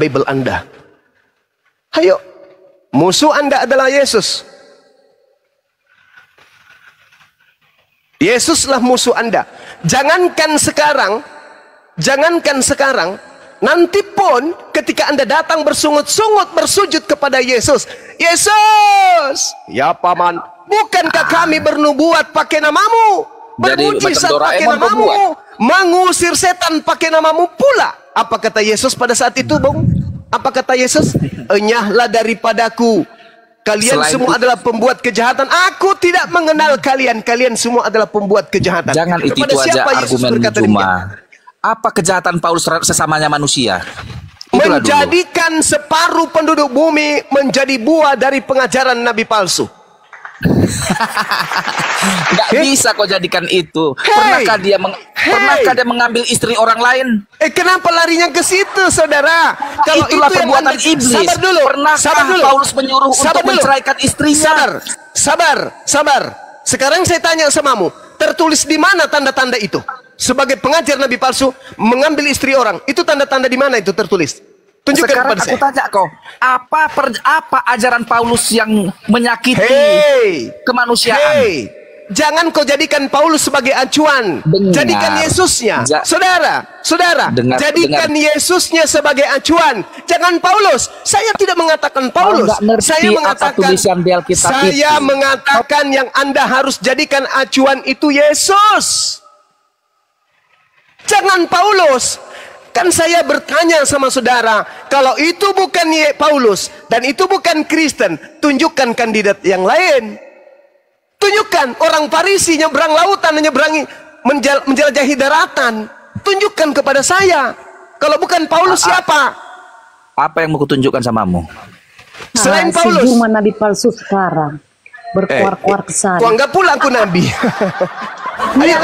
Bible Anda. Ayo, musuh Anda adalah Yesus. Yesuslah musuh Anda. Jangankan sekarang, nanti pun ketika Anda datang bersungut-sungut bersujud kepada Yesus. Yesus, ya paman, bukankah kami bernubuat pakai namamu, bermujizat pakai namamu, mengusir setan pakai namamu pula? Apa kata Yesus pada saat itu, Bung? Apa kata Yesus? Enyahlah daripadaku, kalian semua adalah pembuat kejahatan. Aku tidak mengenal kalian. Kalian semua adalah pembuat kejahatan. Jangan itu aja argumen cuma. Apa kejahatan Paulus sesamanya manusia? Itulah menjadikan dulu separuh penduduk bumi menjadi buah dari pengajaran nabi palsu. Nggak bisa kau jadikan itu. Pernahkah dia mengambil istri orang lain? Kenapa larinya ke situ, saudara? Kalau itulah itu perbuatan iblis. Sabar dulu. Pernahkah Paulus menyuruh untuk menceraikan istrinya? Sabar. Sekarang saya tanya samamu, tertulis di mana tanda-tanda itu? Sebagai pengajar nabi palsu mengambil istri orang, itu tanda-tanda di mana itu tertulis? Tunjukkan sekarang kepada aku tanya kau, apa ajaran Paulus yang menyakiti kemanusiaan? Jangan kau jadikan Paulus sebagai acuan. Jadikan Yesusnya. Saudara, jadikan Yesusnya sebagai acuan. Jangan Paulus. Saya tidak mengatakan Paulus. Saya mengatakan yang Anda harus jadikan acuan itu Yesus. Jangan Paulus. Kan saya bertanya sama saudara, kalau itu bukan Paulus dan itu bukan Kristen, tunjukkan kandidat yang lain. Tunjukkan orang Farisi nyebrang lautan, menjelajahi daratan. Tunjukkan kepada saya. Kalau bukan Paulus siapa? Apa yang mau kutunjukkan samamu? Selain Paulus. Cuma nabi palsu sekarang berkuar-kuar ke sana. Kau anggap pula aku nabi. Ayo.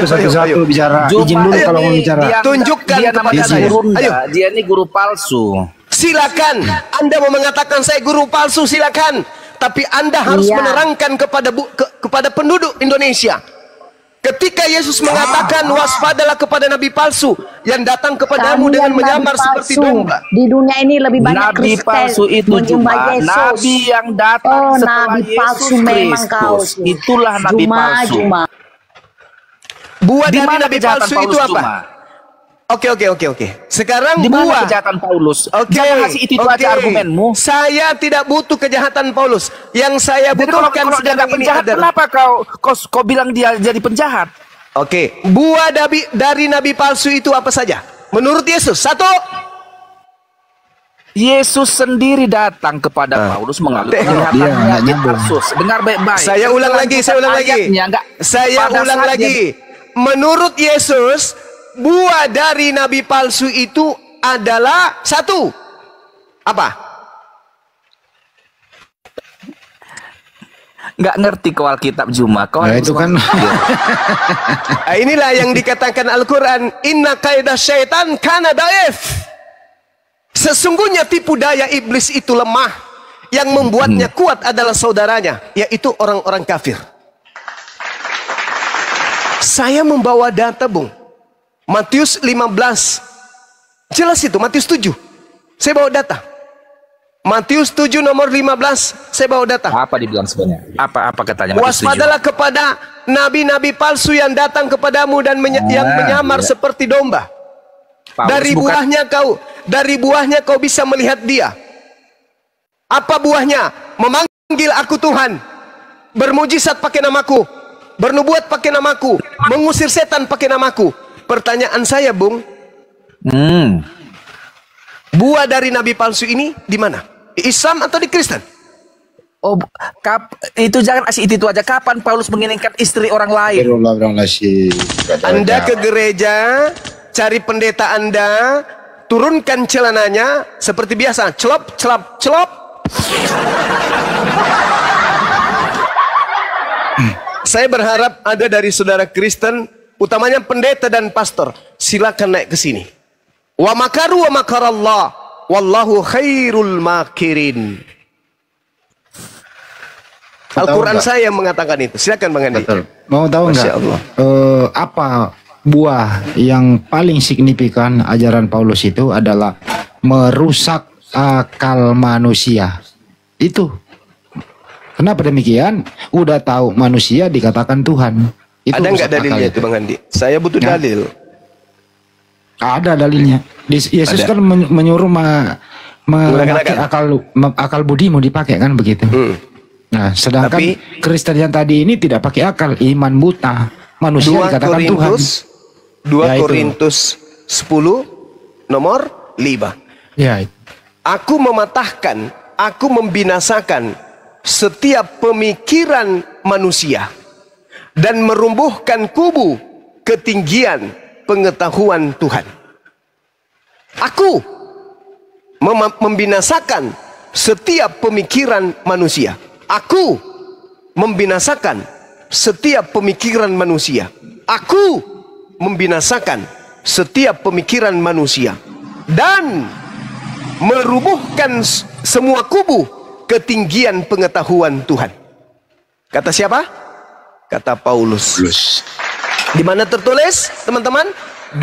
Satu-satu bicara. Izin dulu kalau mau bicara. Tunjukkan kepada saya. Ayo. Dia ini guru palsu. Silakan. Anda mau mengatakan saya guru palsu, silakan. Tapi Anda harus menerangkan kepada penduduk Indonesia. Ketika Yesus mengatakan waspadalah kepada nabi palsu yang datang kepadamu dengan menyamar seperti domba. Di dunia ini lebih banyak nabi palsu itu cuma nabi yang datang setelah nabi palsu memang kau. Itulah nabi palsu. Buah dari nabi palsu itu apa? Oke. Sekarang di mana kejahatan Paulus? Jangan kasih itu aja argumenmu. Saya tidak butuh kejahatan Paulus. Yang saya butuhkan sekarang ini adalah, kenapa kau bilang dia jadi penjahat? Oke, buah dari nabi palsu itu apa saja? Menurut Yesus, satu. Yesus sendiri datang kepada Paulus mengalami kelihatannya Yesus. Dengar baik-baik. Saya ulang lagi. Menurut Yesus, buah dari nabi palsu itu adalah satu. Apa? Nggak ngerti kau Alkitab Juma. Itu kan. Inilah yang dikatakan Al-Quran. Inna kaidah syaitan kana daif. Sesungguhnya tipu daya iblis itu lemah. Yang membuatnya kuat adalah saudaranya, yaitu orang-orang kafir. Saya membawa data, Bung. Matius 15. Jelas itu, Matius 7. Saya bawa data. Matius 7 nomor 15, saya bawa data. Apa dibilang sebenarnya? Apa katanya Matius 7? Waspadalah kepada nabi-nabi palsu yang datang kepadamu dan yang menyamar seperti domba. Dari buahnya kau bisa melihat dia. Apa buahnya? Memanggil aku Tuhan, bermujizat pakai namaku, bernubuat pakai namaku, mengusir setan pakai namaku. Pertanyaan saya, Bung, buah dari nabi palsu ini di mana? Di Islam atau di Kristen? Oh, itu jangan asih itu aja. Kapan Paulus menginginkan istri orang lain? Anda ke gereja, cari pendeta Anda, turunkan celananya seperti biasa, celop. Saya berharap ada dari saudara Kristen, utamanya pendeta dan pastor, silakan naik ke sini. Wa makaru wa makarallah, wallahu khairul makirin. Al-Quran saya mengatakan itu. Silakan Bang Andi. Betul. Mau tahu nggak apa buah yang paling signifikan ajaran Paulus itu adalah merusak akal manusia. Itu. Kenapa demikian? Udah tahu manusia dikatakan Tuhan. Itu ada nggak dalilnya itu Bang Andi? Saya butuh dalil. Ada dalilnya. Yesus kan menyuruh memakai akal budimu dipakai kan begitu. Nah, sedangkan Kristen yang tadi ini tidak pakai akal, iman buta. Manusia dikatakan Tuhan. 2 Korintus 10 nomor 5. Ya. Aku mematahkan, aku membinasakan setiap pemikiran manusia dan merumbuhkan kubu ketinggian pengetahuan Tuhan. Aku membinasakan setiap pemikiran manusia. Aku membinasakan setiap pemikiran manusia. Aku membinasakan setiap pemikiran manusia dan merubuhkan semua kubu ketinggian pengetahuan Tuhan. Kata siapa? Kata Paulus. Di mana tertulis, teman-teman?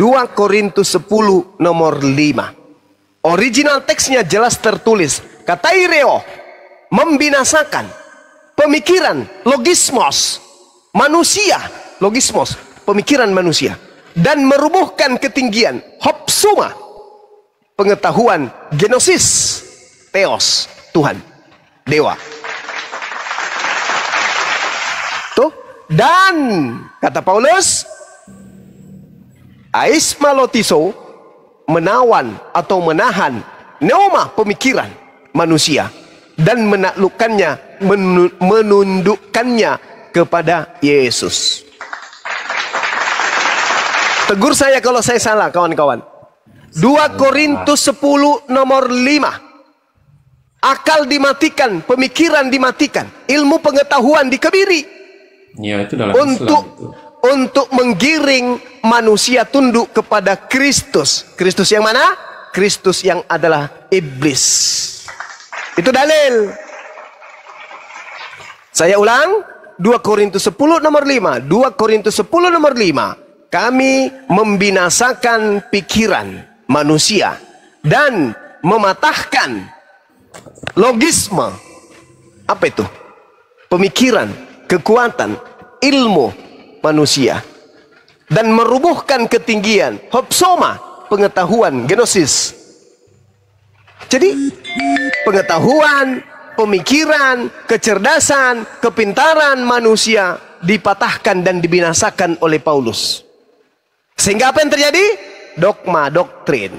2 Korintus 10 nomor 5. Original teksnya jelas tertulis. Kataireo, membinasakan pemikiran logismos manusia, logismos pemikiran manusia, dan merubuhkan ketinggian hopsuma pengetahuan genosis theos Tuhan dewa. Tuh, dan kata Paulus, aismalotiso, menawan atau menahan neoma pemikiran manusia dan menaklukkannya, menundukkannya kepada Yesus. Tegur saya kalau saya salah, kawan-kawan. 2 Korintus 10 nomor 5. Akal dimatikan, pemikiran dimatikan, ilmu pengetahuan dikebiri. Ya, itu dalam untuk menggiring manusia tunduk kepada Kristus. Kristus yang mana? Kristus yang adalah iblis. Itu dalil. Saya ulang, 2 Korintus 10 nomor 5. 2 Korintus 10 nomor 5. Kami membinasakan pikiran manusia dan mematahkan logisme. Apa itu? Pemikiran, kekuatan, ilmu manusia, dan merubuhkan ketinggian hopsoma pengetahuan genosis. Jadi pengetahuan, pemikiran, kecerdasan, kepintaran manusia dipatahkan dan dibinasakan oleh Paulus. Sehingga apa yang terjadi? Dogma, doktrin.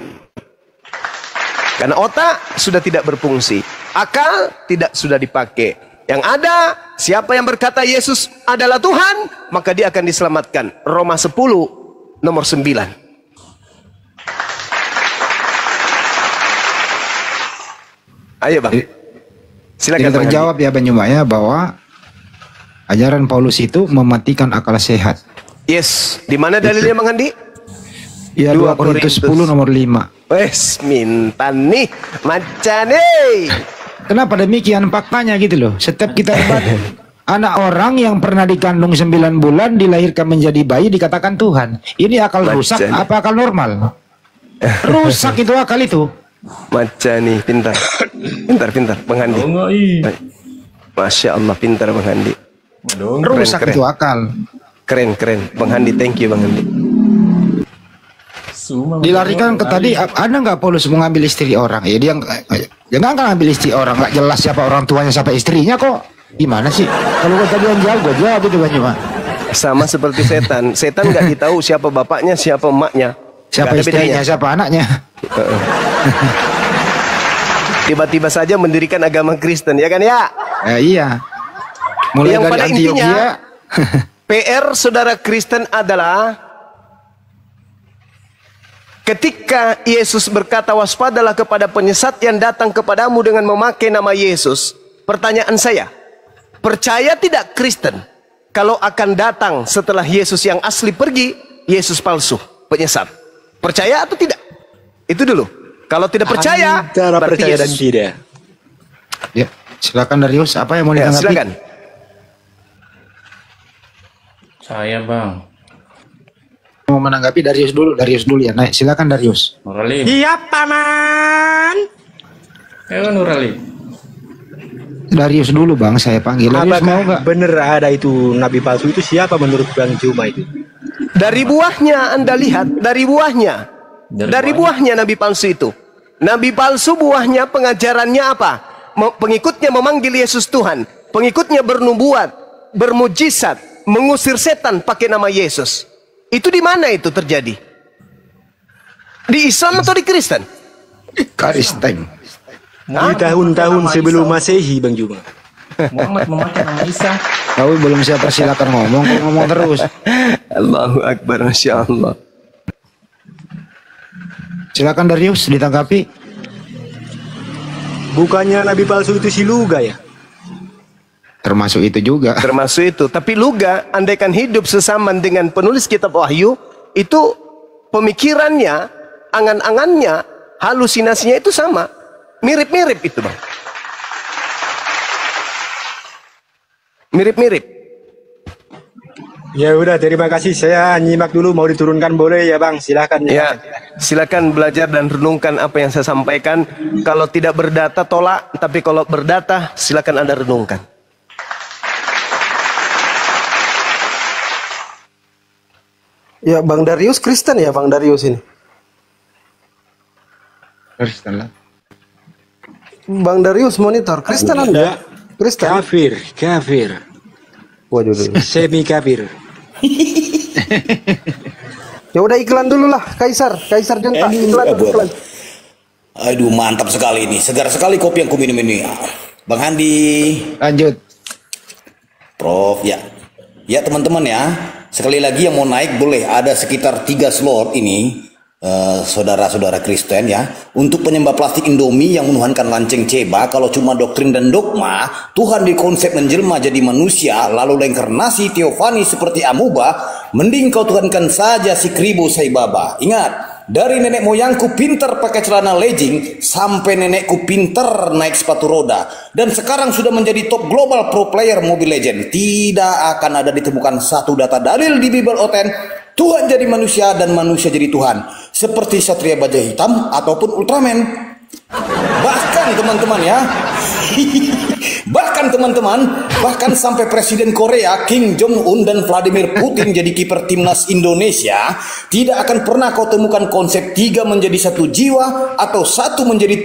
Karena otak sudah tidak berfungsi, akal tidak sudah dipakai. Yang ada, siapa yang berkata Yesus adalah Tuhan, maka dia akan diselamatkan. Roma 10 nomor 9. Ayo Bang, silakan. Terjawab ya Bang Yuma ya, bahwa ajaran Paulus itu mematikan akal sehat. Yes, di mana dalilnya Bang Andi? Ya, 2 Korintus 10 nomor 5. Wes, minta nih, macam nih. Kenapa demikian faktanya gitu loh. Setiap kita debat, anak orang yang pernah dikandung 9 bulan dilahirkan menjadi bayi dikatakan Tuhan. Ini akal rusak apa akal normal? Rusak itu akal itu. Macam nih, pintar. Pintar Bang Andi. Masya Allah, pintar Bang Andi. Rusak itu akal. Keren Bang Andi, thank you Bang Andi. Dilarikan ke tadi, ada nggak Paulus mengambil istri orang? Ya dia jangan kan ambil istri orang, nggak jelas siapa orang tuanya siapa istrinya kok. Gimana sih? Kalau gue tadi yang jawab, gue jawab itu Bang Yuma. Sama seperti setan. Setan nggak ditahu siapa bapaknya, siapa emaknya, siapa istrinya, siapa anaknya. Tiba-tiba saja mendirikan agama Kristen, ya kan ya? Iya. Mulai yang dari pada Antioquia. intinya, PR saudara Kristen adalah ketika Yesus berkata waspadalah kepada penyesat yang datang kepadamu dengan memakai nama Yesus. Pertanyaan saya, percaya tidak Kristen kalau akan datang setelah Yesus yang asli pergi, Yesus palsu, penyesat? Percaya atau tidak? Itu dulu. Kalau tidak percaya, antara percaya dan tidak. Ya, silakan Darius, apa yang mau ditanggapi? Silakan. Saya Bang. mau menanggapi Darius dulu ya. Naik, silakan Darius. Nurali. Iya paman. Ayo Nurali. Darius dulu bang, saya panggil. Darius mau nggak? Bener ada itu nabi palsu itu siapa menurut Bang Juma itu? Dari buahnya Anda lihat, dari buahnya. Dari buahnya nabi palsu itu. Nabi palsu buahnya pengajarannya apa? Pengikutnya memanggil Yesus Tuhan. Pengikutnya bernubuat, bermujizat, mengusir setan pakai nama Yesus. Itu di mana itu terjadi? Di Islam atau di Kristen? Kristen. Di tahun-tahun sebelum Masehi Bang Juma. Muhammad memakai nama Isa. Tapi belum siapa, silakan ngomong terus. Allahu Akbar, Masya Allah. Silakan Darius ditanggapi. Bukannya nabi palsu itu si Luga ya? Termasuk itu juga. Termasuk itu. Tapi Luga, andaikan hidup sesaman dengan penulis kitab Wahyu, itu pemikirannya, angan-angannya, halusinasinya itu sama. Mirip-mirip itu bang. Mirip-mirip. Ya udah, terima kasih. Saya nyimak dulu, mau diturunkan boleh ya bang? Silakan. Ya, silakan belajar dan renungkan apa yang saya sampaikan. Kalau tidak berdata tolak, tapi kalau berdata silakan Anda renungkan. Ya, Bang Darius Kristen ya, Bang Darius ini. Kristen lah. Bang Darius monitor Kristen Anda? Kristen. Kafir. Waduh. Semi kafir. Ya udah iklan dulu lah, Kaisar Jenta, iklan. Aduh mantap sekali ini, segar sekali kopi yang ku minum ini. Bang Handi. Lanjut. Prof ya. Ya teman-teman ya, sekali lagi yang mau naik boleh, ada sekitar 3 slot ini. Saudara-saudara Kristen ya, untuk penyembah plastik Indomie yang menuhankan lanceng ceba. Kalau cuma doktrin dan dogma, Tuhan dikonsep menjelma jadi manusia, lalu reinkarnasi teofani seperti amuba, mending kau tuhankan saja si Kribo Saibaba. Ingat, dari nenek moyangku pinter pakai celana legging sampai nenekku pinter naik sepatu roda, dan sekarang sudah menjadi top global pro player Mobile Legend. Tidak akan ada ditemukan satu data dalil di Bible Oten Tuhan jadi manusia dan manusia jadi Tuhan, seperti Satria Baja Hitam ataupun Ultraman. Bahkan teman-teman ya, bahkan sampai Presiden Korea Kim Jong-un dan Vladimir Putin jadi kiper timnas Indonesia, tidak akan pernah kau temukan konsep 3 menjadi 1 jiwa atau 1 menjadi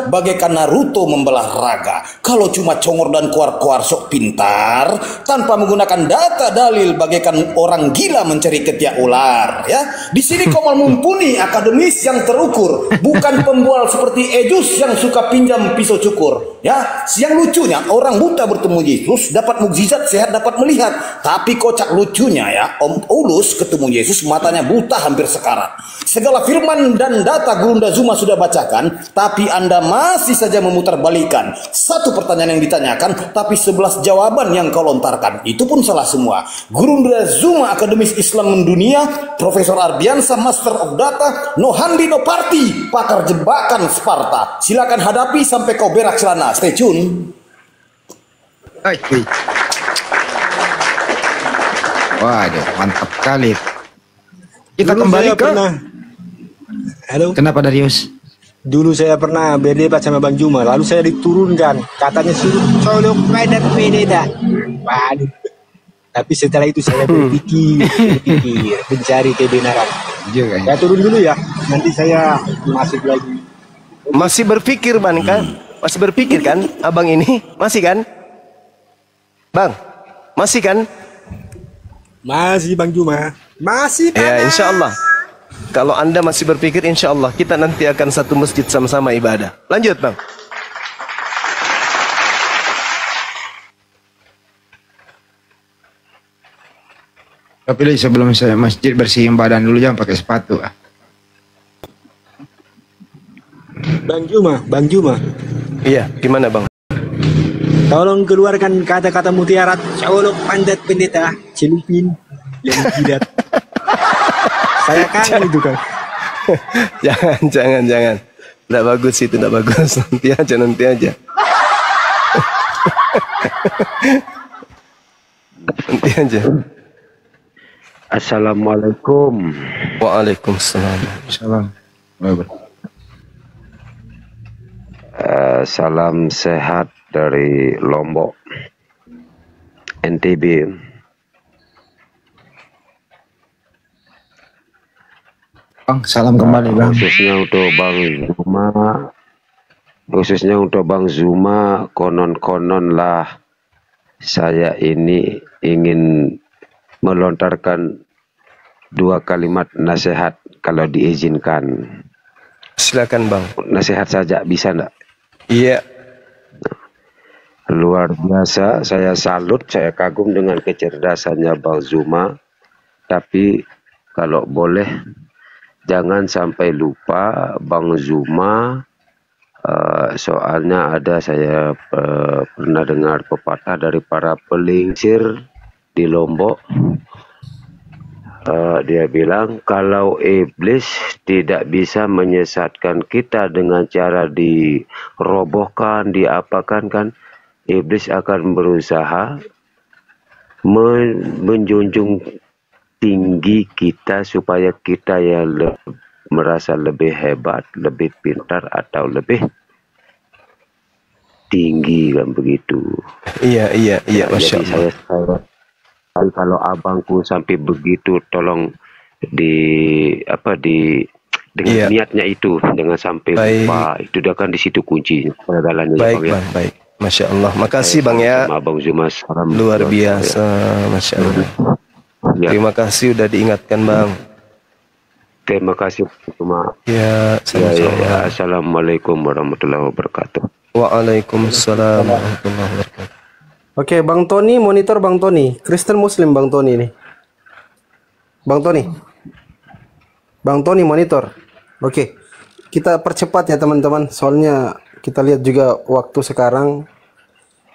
3 bagaikan Naruto membelah raga. Kalau cuma congor dan kuar-kuar sok pintar tanpa menggunakan data dalil bagaikan orang gila mencari ketiak ular ya. Di sini kau mumpuni akademis yang terukur, bukan pembual seperti Ejus yang suka pinjam pisau cukur ya. Yang lucunya orang buta bertemu Yesus dapat mukjizat, sehat dapat melihat. Tapi kocak lucunya ya, Om Ulus ketemu Yesus matanya buta hampir sekarat. Segala firman dan data Gurunda Zuma sudah bacakan, tapi Anda masih saja memutarbalikan. Satu pertanyaan yang ditanyakan, tapi 11 jawaban yang kau lontarkan. Itu pun salah semua. Gurunda Zuma akademis Islam mendunia, Profesor Arbiansa Master of Data, no handi no party, pakar jebakan Sparta. Silakan hadapi sampai kau berak celana. Stay tune. Waduh, mantap kali. Kita Dulu kembali ke Halo. Kenapa Darius? Dulu saya pernah berdebat sama Bang Juma, lalu saya diturunkan, katanya suruh colok pada beda. Waduh. Tapi setelah itu saya berpikir, mencari kebenaran. Saya turun dulu ya, nanti saya masuk lagi. Masih berpikir Bang kan? Masih berpikir kan abang ini? Masih kan? Bang, masih kan? Masih Bang Juma. Masih Pak. Ya insya Allah. Kalau Anda masih berpikir, insya Allah kita nanti akan satu masjid sama-sama ibadah. Lanjut Bang. Tapi sebelum saya masjid bersihin badan dulu, jangan pakai sepatu. Bang Juma. Iya, gimana Bang? Tolong keluarkan kata-kata mutiara colok pandat pendeta celupin yang jidat. Saya kangen itu kan. Jangan. Tidak bagus itu, tidak bagus. Nanti aja. Nanti aja. Assalamualaikum. Waalaikumsalam. Salam. Salam sehat dari Lombok, NTB. Bang, salam kembali Bang. Khususnya untuk Bang Zuma, konon-konon lah saya ini ingin melontarkan 2 kalimat nasihat kalau diizinkan. Silakan Bang. Nasihat saja bisa enggak? Iya. Luar biasa, saya salut, saya kagum dengan kecerdasannya Bang Zuma. Tapi kalau boleh jangan sampai lupa Bang Zuma, soalnya ada saya pernah dengar pepatah dari para pelingsir di Lombok. Dia bilang kalau iblis tidak bisa menyesatkan kita dengan cara dirobohkan, diapakan kan, iblis akan berusaha menjunjung tinggi kita supaya kita yang merasa lebih hebat, lebih pintar atau lebih tinggi kan begitu. Iya, Masya Allah. Saya kalau abangku sampai begitu, tolong dengan niatnya itu jangan sampai lupa. Itu dia kan di situ kunci kegagalannya. Baik. Masya Allah. Makasih Bang ya. Abang Zuma, luar biasa, Masya Allah. Terima kasih udah diingatkan Bang. Terima kasih Zuma. Ya. Assalamualaikum warahmatullahi wabarakatuh. Waalaikumsalam warahmatullahi wabarakatuh. Oke, Bang Tony, monitor Bang Tony. Kristen Muslim Bang Tony ini. Bang Tony. Bang Tony monitor. Oke. Kita percepat ya teman-teman. Soalnya kita lihat juga waktu sekarang.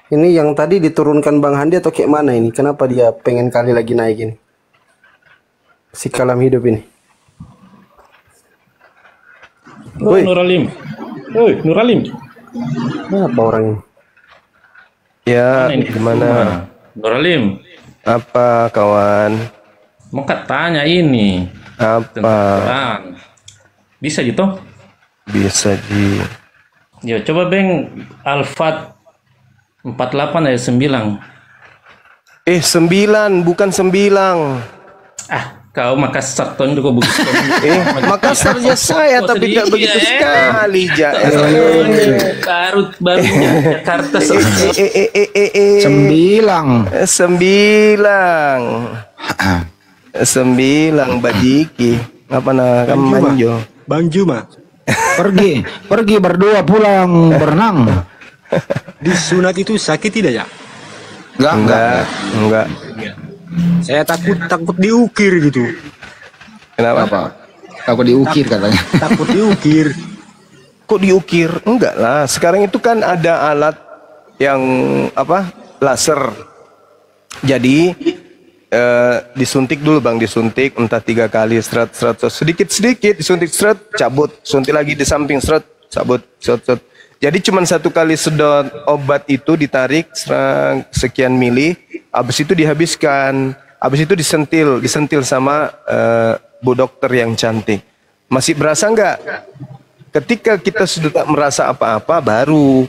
Ini yang tadi diturunkan Bang Handi atau kayak mana ini? Kenapa dia pengen kali lagi naik ini? Si kalam hidup ini. Woi, Nuralim. Woi, Nuralim. Apa orang ini? Ya, gimana? Nuralim. Apa kawan? Mau tanya ini. Apa? Bisa gitu? Bisa Ji. Ya, coba Bang Al-Fat 48 ayat 9. 9 bukan 9. Kau Makassar ton juga begitu. Makassarnya saya tapi tidak begitu sekali Karut barunya Jakarta 9 Badiki. Apa nak manjo? Bang Juma. Pergi berdua pulang berenang. Disunat itu sakit tidak ya? Enggak. Saya takut diukir gitu. Kenapa? Takut diukir katanya. Takut diukir. Kok diukir? Enggak lah. Sekarang itu kan ada alat yang laser. Jadi disuntik dulu Bang, disuntik entah 3 kali seret sedikit disuntik seret cabut, suntik lagi di samping seret cabut seret. Jadi cuma 1 kali sedot obat itu ditarik sekian mili, habis itu dihabiskan, habis itu disentil sama bu dokter yang cantik. Masih berasa nggak? Ketika kita sudah tak merasa apa-apa baru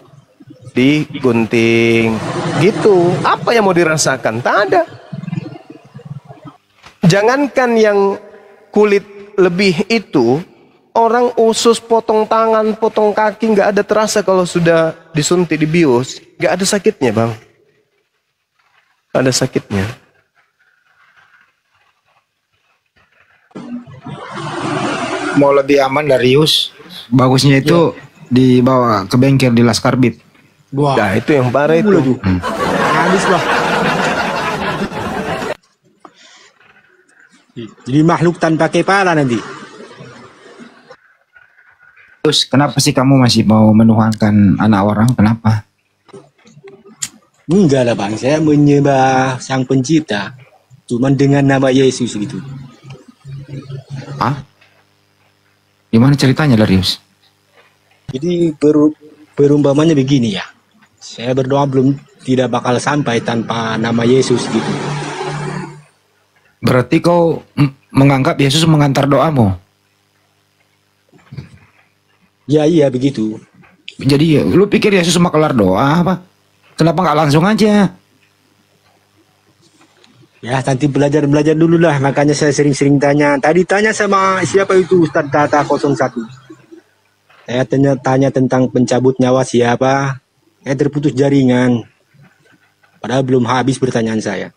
digunting gitu. Apa yang mau dirasakan? Tak ada. Jangankan yang kulit lebih itu, orang usus, potong tangan, potong kaki nggak ada terasa kalau sudah disuntik, dibius, nggak ada sakitnya Bang. Ada sakitnya. Mau lebih aman dari Yus, bagusnya itu dibawa ke bengkel di Laskarbit. Nah itu yang parah itu. Habis lah. Jadi makhluk tanpa kepala nanti. Terus kenapa sih kamu masih mau menuhankan anak orang? Kenapa? Enggak lah Bang, saya menyembah Sang Pencipta. Cuman dengan nama Yesus gitu. Gimana ceritanya Darius? Jadi perumpamannya begini ya. Saya berdoa tidak bakal sampai tanpa nama Yesus gitu. Berarti kau menganggap Yesus mengantar doamu? Ya iya begitu. Jadi lu pikir Yesus cuma kelar doa apa? Kenapa nggak langsung aja? Ya nanti belajar dulu lah. Makanya saya sering-sering tanya. Tadi tanya sama siapa itu Ustadz Tata 01. Saya tanya tentang pencabut nyawa siapa. Saya terputus jaringan. Padahal belum habis pertanyaan saya.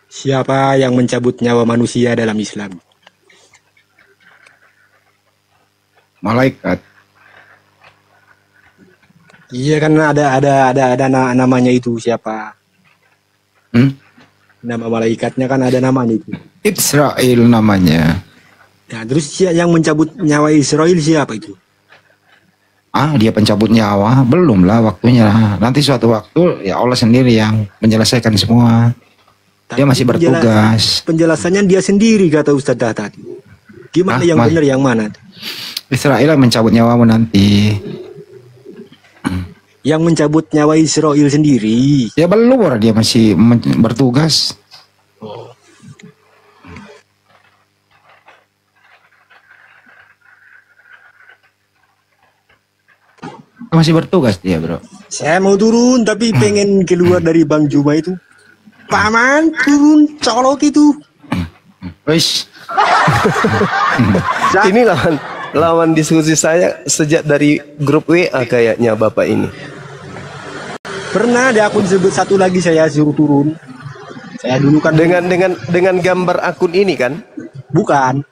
Siapa yang mencabut nyawa manusia dalam Islam? Malaikat. Iya kan ada namanya itu siapa? Nama malaikatnya kan ada namanya itu. Israel namanya. Nah, terus yang mencabut nyawa Israel siapa itu? Dia pencabut nyawa? Belum lah waktunya. Nanti suatu waktu ya Allah sendiri yang menyelesaikan semua. Dia masih bertugas. Penjelasannya dia sendiri kata Ustadz tadi. Gimana yang benar yang mana? Israel yang mencabut nyawamu nanti. Yang mencabut nyawa Israel sendiri. Ya belum, orang dia masih bertugas. Masih bertugas dia, bro. Saya mau turun tapi pengen keluar dari Bang Juma itu. Paman turun colok itu. Wis. Ini lawan diskusi saya sejak dari grup WA kayaknya Bapak ini. Pernah ada akun sebut satu lagi saya suruh turun. Saya dulu kan dengan gambar akun ini kan? Bukan.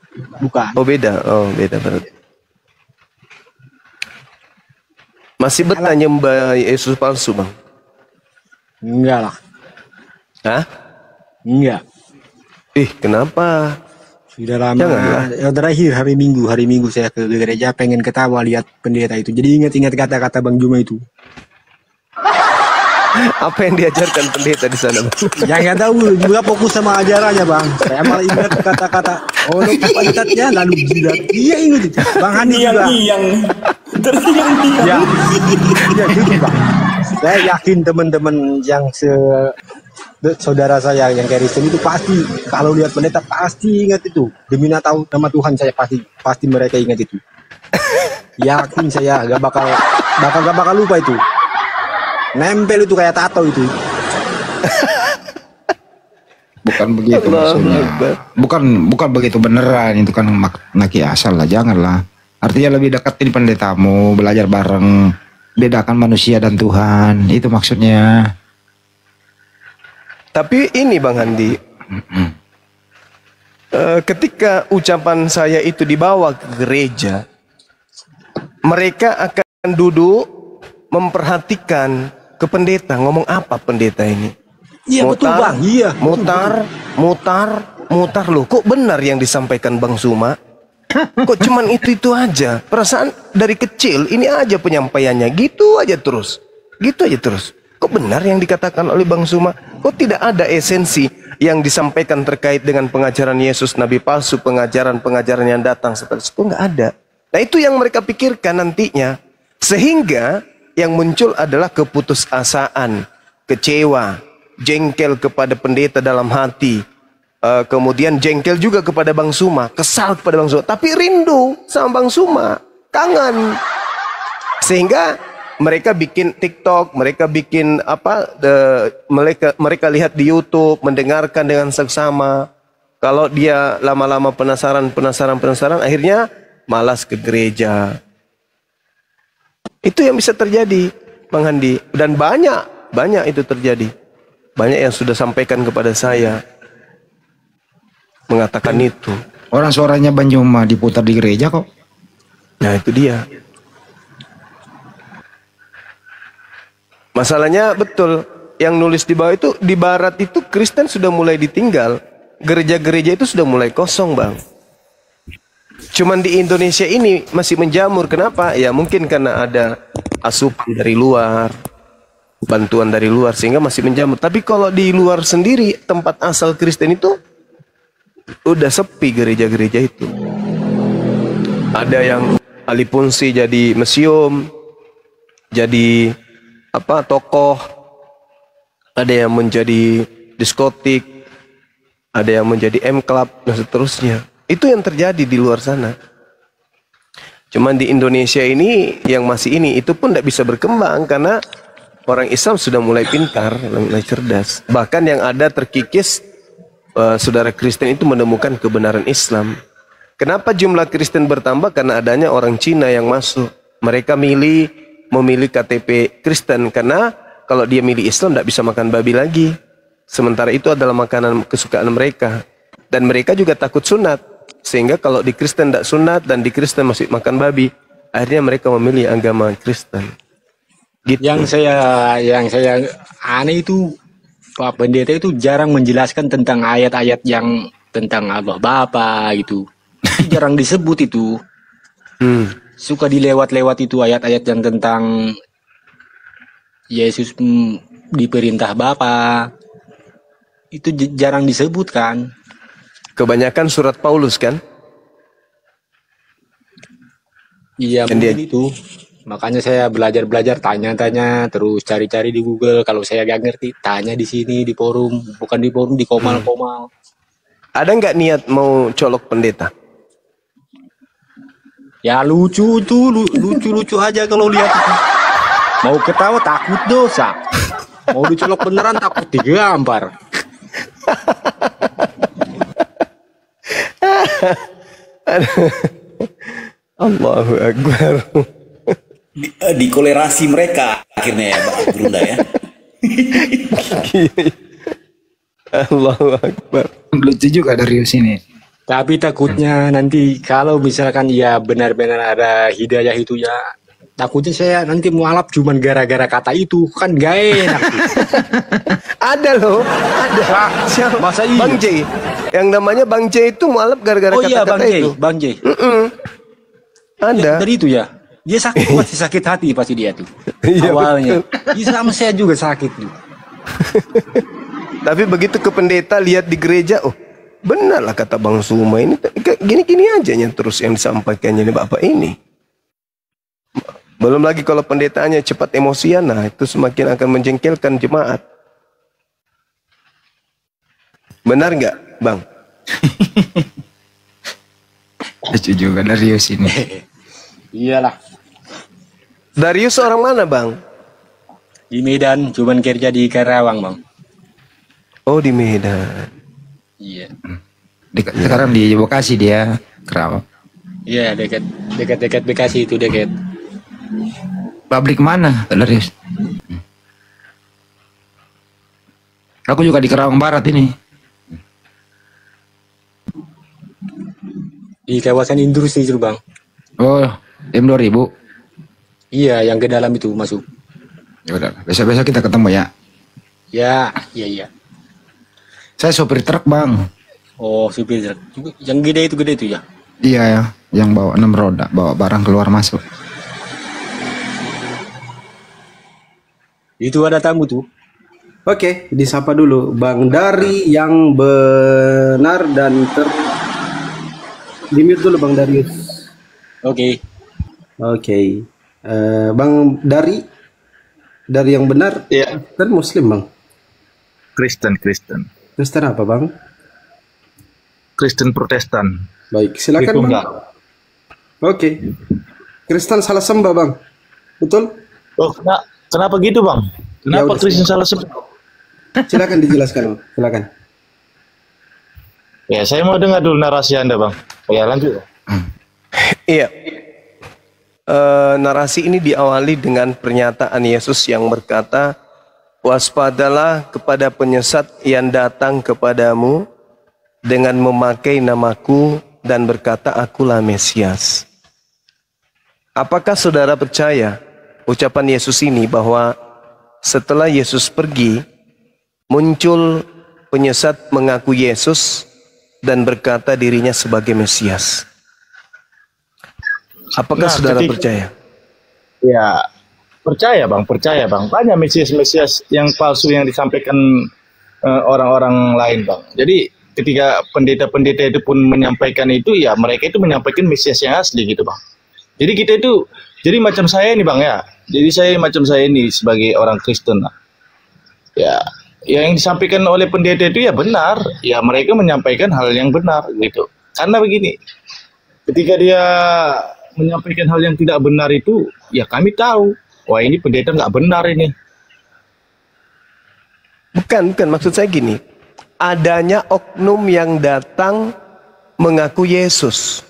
Oh beda berarti. Masih betah nyembah Yesus palsu, Bang? Enggak lah. Hah? Enggak. Kenapa? Sudah lama. Ya, terakhir hari Minggu saya ke gereja pengen ketawa lihat pendeta itu. Jadi ingat kata-kata Bang Juma itu. Apa yang diajarkan pendeta di sana, Bang? Ya nggak tahu, juga fokus sama ajarannya, Bang. Saya malah ingat kata-kata pantatnya lalu jilat. Iya ingat itu. Bang Hani juga. Ya, gitu, Bang. Saya yakin teman-teman yang saudara saya yang Kristen itu pasti kalau lihat pendeta pasti ingat itu. Demi nama Tuhan saya pasti mereka ingat itu. Yakin saya gak bakal lupa itu. Nempel itu kayak tato itu. Bukan begitu maksudnya. Bukan begitu beneran, itu kan naki asal lah, janganlah. Artinya lebih deketin pendetamu, belajar bareng, bedakan manusia dan Tuhan, itu maksudnya. Tapi ini Bang Handi, ketika ucapan saya itu dibawa ke gereja, mereka akan duduk memperhatikan ke pendeta, ngomong apa pendeta ini. Iya betul Bang, iya. Mutar loh, kok benar yang disampaikan Bang Zuma? Kok cuman itu aja? Perasaan dari kecil ini aja penyampaiannya, gitu aja terus. Kok benar yang dikatakan oleh Bang Zuma? Kok tidak ada esensi yang disampaikan terkait dengan pengajaran Yesus, Nabi palsu, pengajaran yang datang seperti itu? Nggak ada. Nah itu yang mereka pikirkan nantinya. Sehingga yang muncul adalah keputusasaan, kecewa, jengkel kepada pendeta dalam hati. Kemudian jengkel juga kepada Bang Zuma, kesal kepada Bang Zuma, tapi rindu sama Bang Zuma, kangen. Sehingga mereka bikin TikTok, mereka bikin mereka lihat di YouTube, mendengarkan dengan seksama. Kalau dia lama-lama penasaran, akhirnya malas ke gereja. Itu yang bisa terjadi, Bang Handi. Dan banyak itu terjadi. Banyak yang sudah sampaikan kepada saya, mengatakan itu. Orang suaranya Bang Juma diputar di gereja kok. Nah itu dia. Masalahnya betul, yang nulis di bawah itu, di barat itu Kristen sudah mulai ditinggal. Gereja-gereja itu sudah mulai kosong, Bang. Cuman di Indonesia ini masih menjamur. Kenapa? Ya mungkin karena ada asupan dari luar, bantuan dari luar, sehingga masih menjamur. Tapi kalau di luar sendiri, tempat asal Kristen itu udah sepi gereja-gereja itu. Ada yang alih fungsi jadi museum, jadi tokoh. Ada yang menjadi diskotik, ada yang menjadi M-Club, dan seterusnya. Itu yang terjadi di luar sana. Cuman di Indonesia ini, yang masih ini, itu pun tidak bisa berkembang, karena orang Islam sudah mulai pintar, mulai cerdas. Bahkan yang ada terkikis, saudara Kristen itu menemukan kebenaran Islam. Kenapa jumlah Kristen bertambah? Karena adanya orang Cina yang masuk. Mereka memilih KTP Kristen, karena kalau dia milih Islam tidak bisa makan babi lagi. Sementara itu adalah makanan kesukaan mereka. Dan mereka juga takut sunat. Sehingga kalau di Kristen tidak sunat dan di Kristen masih makan babi, akhirnya mereka memilih agama Kristen. Gitu. Yang saya aneh itu Pak Pendeta itu jarang menjelaskan tentang ayat-ayat yang tentang Allah Bapa gitu. Jarang disebut itu. Suka dilewat-lewat itu ayat-ayat yang tentang Yesus diperintah Bapa. Itu jarang disebutkan. Kebanyakan surat Paulus kan? Iya, mungkin itu. Makanya saya belajar-belajar, tanya-tanya, terus cari-cari di Google. Kalau saya gak ngerti, tanya di sini, di forum. Bukan di forum, di komal-komal. Ada nggak niat mau colok pendeta? Ya lucu tuh, lucu-lucu aja kalau lihat itu. Mau ketawa takut dosa. Mau dicolok beneran takut digampar. Allahu Akbar. Dikolerasi mereka akhirnya ya Pak Brunda ya. Allahu Akbar. Lucu juga dari sini. Tapi takutnya nanti kalau misalkan ya benar-benar ada hidayah itu ya, takutnya saya nanti mualaf cuman gara-gara kata itu, kan gak enak. Ada loh, ada. Masa iya? Bang J, yang namanya Bang J itu mualaf gara-gara kata-kata itu. Bang J. Ada. Dari itu ya. Dia sakit, pasti sakit hati pasti dia tuh. Awalnya. Iya, sama saya juga sakit tuh. Tapi begitu ke pendeta lihat di gereja, oh benarlah kata Bang Suma ini gini-gini aja yang terus yang disampaikannya nih Bapak ini. Belum lagi kalau pendetanya cepat emosian, nah itu semakin akan menjengkelkan jemaat. Benar nggak, Bang? Lucu juga Darius ini. Iyalah. Darius orang mana, Bang? Di Medan, cuman kerja di Karawang, Bang. Oh, di Medan. Iya. Sekarang di Bekasi dia, Karawang. Iya, dekat Bekasi itu dekat. Pabrik mana, Darius? Aku juga di Karawang Barat ini. Di kawasan industri itu, Bang. Oh, M2000. Iya, yang ke dalam itu masuk. Ya udah, besok-besok kita ketemu ya. Ya, iya. Saya sopir truk, Bang. Oh, supir truk. Yang gede itu ya? Iya ya, yang bawa 6 roda, bawa barang keluar masuk. Itu ada tamu tuh. Oke, disapa dulu Bang Dari yang benar dan di-mute dulu Bang Darius. Oke. Bang Dari yang benar. Iya. Kan Muslim Bang. Kristen. Kristen apa Bang? Kristen Protestan. Baik, silakan Bang. Oke. Kristen salah sembah Bang. Betul? Oh, kenapa gitu Bang? Kenapa Kristen salah sembah? Silakan dijelaskan Bang. Silakan. Ya, saya mau dengar dulu narasi Anda Bang. Ya, lanjut. Iya. Narasi ini diawali dengan pernyataan Yesus yang berkata, waspadalah kepada penyesat yang datang kepadamu dengan memakai namaku dan berkata akulah Mesias. Apakah saudara percaya ucapan Yesus ini bahwa setelah Yesus pergi, muncul penyesat mengaku Yesus dan berkata dirinya sebagai Mesias? Apakah saudara percaya? Ya, percaya Bang. Banyak Mesias yang palsu yang disampaikan orang-orang lain Bang. Jadi ketika pendeta-pendeta itu pun menyampaikan itu, ya mereka itu menyampaikan Mesias yang asli gitu Bang. Jadi kita itu, jadi macam saya ini Bang ya. Jadi macam saya ini sebagai orang Kristen lah. Ya, yang disampaikan oleh pendeta itu ya benar, ya mereka menyampaikan hal yang benar gitu. Karena begini, ketika dia menyampaikan hal yang tidak benar itu, ya kami tahu, wah ini pendeta nggak benar ini. Bukan, maksud saya gini, adanya oknum yang datang mengaku Yesus.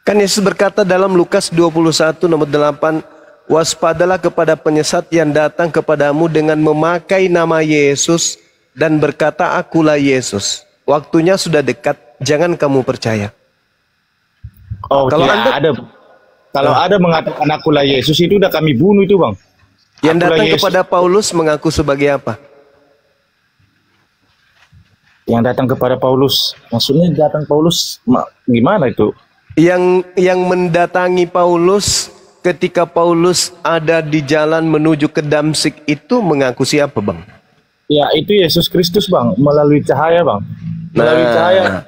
Kan Yesus berkata dalam Lukas 21 nomor 8, waspadalah kepada penyesat yang datang kepadamu dengan memakai nama Yesus dan berkata, akulah Yesus. Waktunya sudah dekat, jangan kamu percaya. Oh, kalau ada mengatakan akulah Yesus itu udah kami bunuh itu, Bang. Yang datang kepada Paulus mengaku sebagai apa? Yang datang kepada Paulus, maksudnya datang Paulus gimana itu? Yang mendatangi Paulus ketika Paulus ada di jalan menuju ke Damsik itu mengaku siapa, Bang? Ya, itu Yesus Kristus, Bang, melalui cahaya, Bang. Melalui cahaya.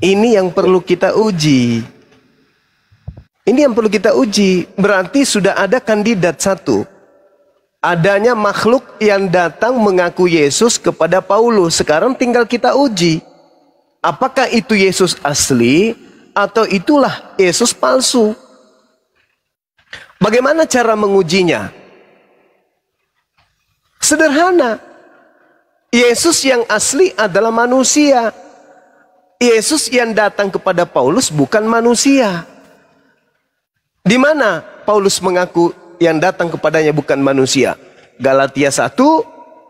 Ini yang perlu kita uji. Ini yang perlu kita uji. Berarti sudah ada kandidat satu. Adanya makhluk yang datang mengaku Yesus kepada Paulus. Sekarang tinggal kita uji. Apakah itu Yesus asli atau itulah Yesus palsu? Bagaimana cara mengujinya? Sederhana. Yesus yang asli adalah manusia. Yesus yang datang kepada Paulus bukan manusia. Di mana Paulus mengaku yang datang kepadanya bukan manusia? Galatia 1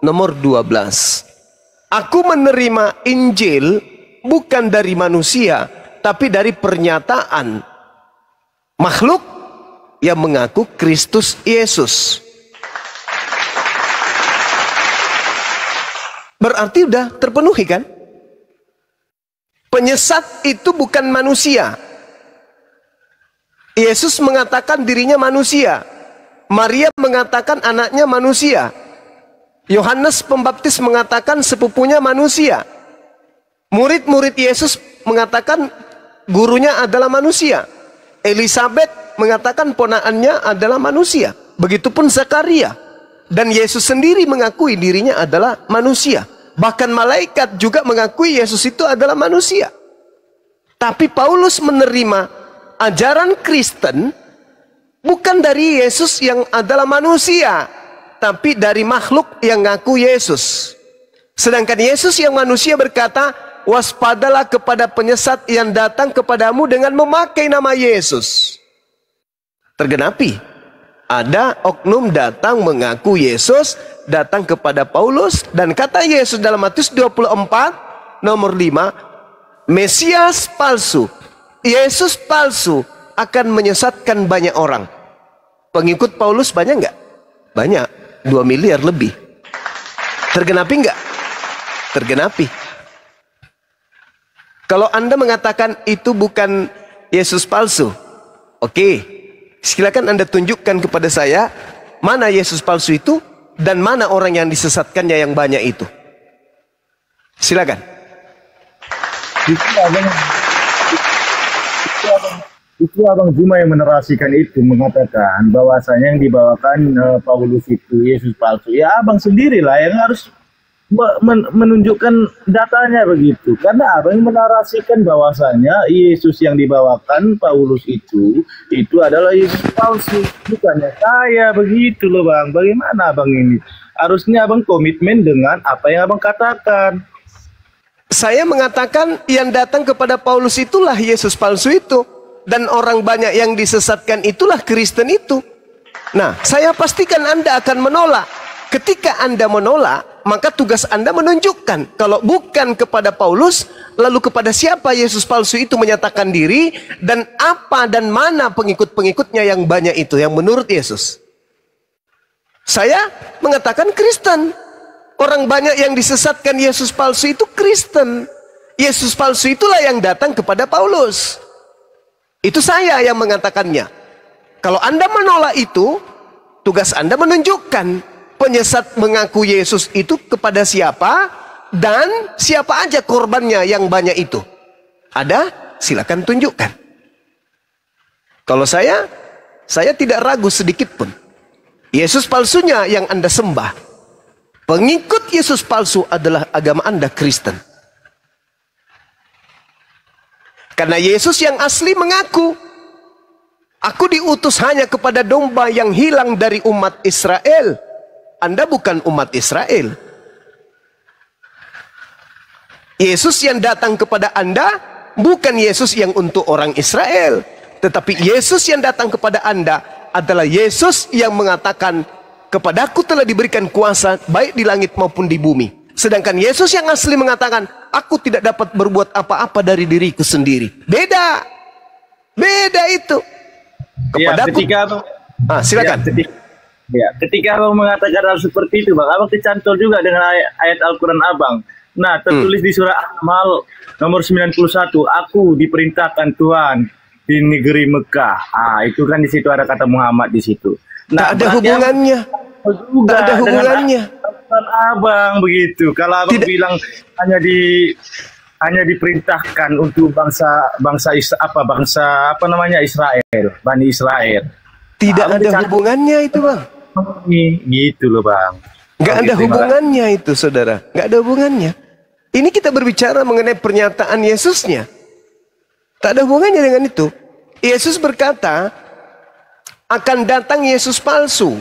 nomor 12. Aku menerima Injil bukan dari manusia, tapi dari pernyataan makhluk yang mengaku Kristus Yesus. Berarti udah terpenuhi kan? Penyesat itu bukan manusia. Yesus mengatakan dirinya manusia. Maria mengatakan anaknya manusia. Yohanes Pembaptis mengatakan sepupunya manusia. Murid-murid Yesus mengatakan gurunya adalah manusia. Elizabeth mengatakan ponakannya adalah manusia. Begitupun Zakaria. Dan Yesus sendiri mengakui dirinya adalah manusia. Bahkan malaikat juga mengakui Yesus itu adalah manusia. Tapi Paulus menerima ajaran Kristen bukan dari Yesus yang adalah manusia, tapi dari makhluk yang ngaku Yesus. Sedangkan Yesus yang manusia berkata, waspadalah kepada penyesat yang datang kepadamu dengan memakai nama Yesus. Tergenapi. Ada oknum datang mengaku Yesus, datang kepada Paulus, dan kata Yesus dalam Matius 24 nomor 5, Mesias palsu, Yesus palsu akan menyesatkan banyak orang. Pengikut Paulus banyak nggak? Banyak, 2 miliar lebih. Tergenapi nggak? Tergenapi. Kalau Anda mengatakan itu bukan Yesus palsu, oke. Silakan Anda tunjukkan kepada saya mana Yesus palsu itu dan mana orang yang disesatkannya yang banyak itu. Silakan. Itu Abang Zuma yang menerasikan itu, mengatakan bahwasanya yang dibawakan Paulus itu Yesus palsu. Ya Abang sendirilah yang harus menunjukkan datanya begitu. Karena Abang menarasikan bahwasanya Yesus yang dibawakan Paulus itu adalah Yesus palsu. Bukannya saya begitu loh Bang. Bagaimana Abang ini? Harusnya Abang komitmen dengan apa yang Abang katakan. Saya mengatakan yang datang kepada Paulus itulah Yesus palsu itu. Dan orang banyak yang disesatkan itulah Kristen itu. Nah, saya pastikan Anda akan menolak. Ketika Anda menolak, maka tugas Anda menunjukkan. Kalau bukan kepada Paulus, lalu kepada siapa Yesus palsu itu menyatakan diri, dan apa dan mana pengikut-pengikutnya yang banyak itu, yang menurut Yesus. Saya mengatakan Kristen. Orang banyak yang disesatkan Yesus palsu itu Kristen. Yesus palsu itulah yang datang kepada Paulus. Itu saya yang mengatakannya. Kalau Anda menolak itu, tugas Anda menunjukkan penyesat mengaku Yesus itu kepada siapa dan siapa aja korbannya yang banyak itu. Ada? Silakan tunjukkan. Kalau saya tidak ragu sedikit pun. Yesus palsunya yang Anda sembah. Pengikut Yesus palsu adalah agama Anda Kristen. Karena Yesus yang asli mengaku, aku diutus hanya kepada domba yang hilang dari umat Israel. Anda bukan umat Israel. Yesus yang datang kepada Anda bukan Yesus yang untuk orang Israel. Tetapi Yesus yang datang kepada Anda adalah Yesus yang mengatakan, kepadaku telah diberikan kuasa baik di langit maupun di bumi. Sedangkan Yesus yang asli mengatakan, aku tidak dapat berbuat apa-apa dari diriku sendiri. Beda. Beda itu. Kepadaku. Silakan. Ketika abang mengatakan hal seperti itu, bang, abang kecantol juga dengan ayat Al-Quran abang. Nah, tertulis di surah Al-Amal nomor 91, aku diperintahkan Tuhan di negeri Mekah. Itu kan di situ ada kata Muhammad di situ. Nah, tak ada hubungannya. Juga tak ada hubungannya. Abang begitu. Kalau abang bilang hanya diperintahkan untuk bangsa Israel, Bani Israel. Tidak ada hubungannya itu, bang. Gitu loh, bang. Nggak ada hubungannya itu, saudara. Nggak ada hubungannya. Ini kita berbicara mengenai pernyataan Yesusnya. Tak ada hubungannya dengan itu. Yesus berkata, akan datang Yesus palsu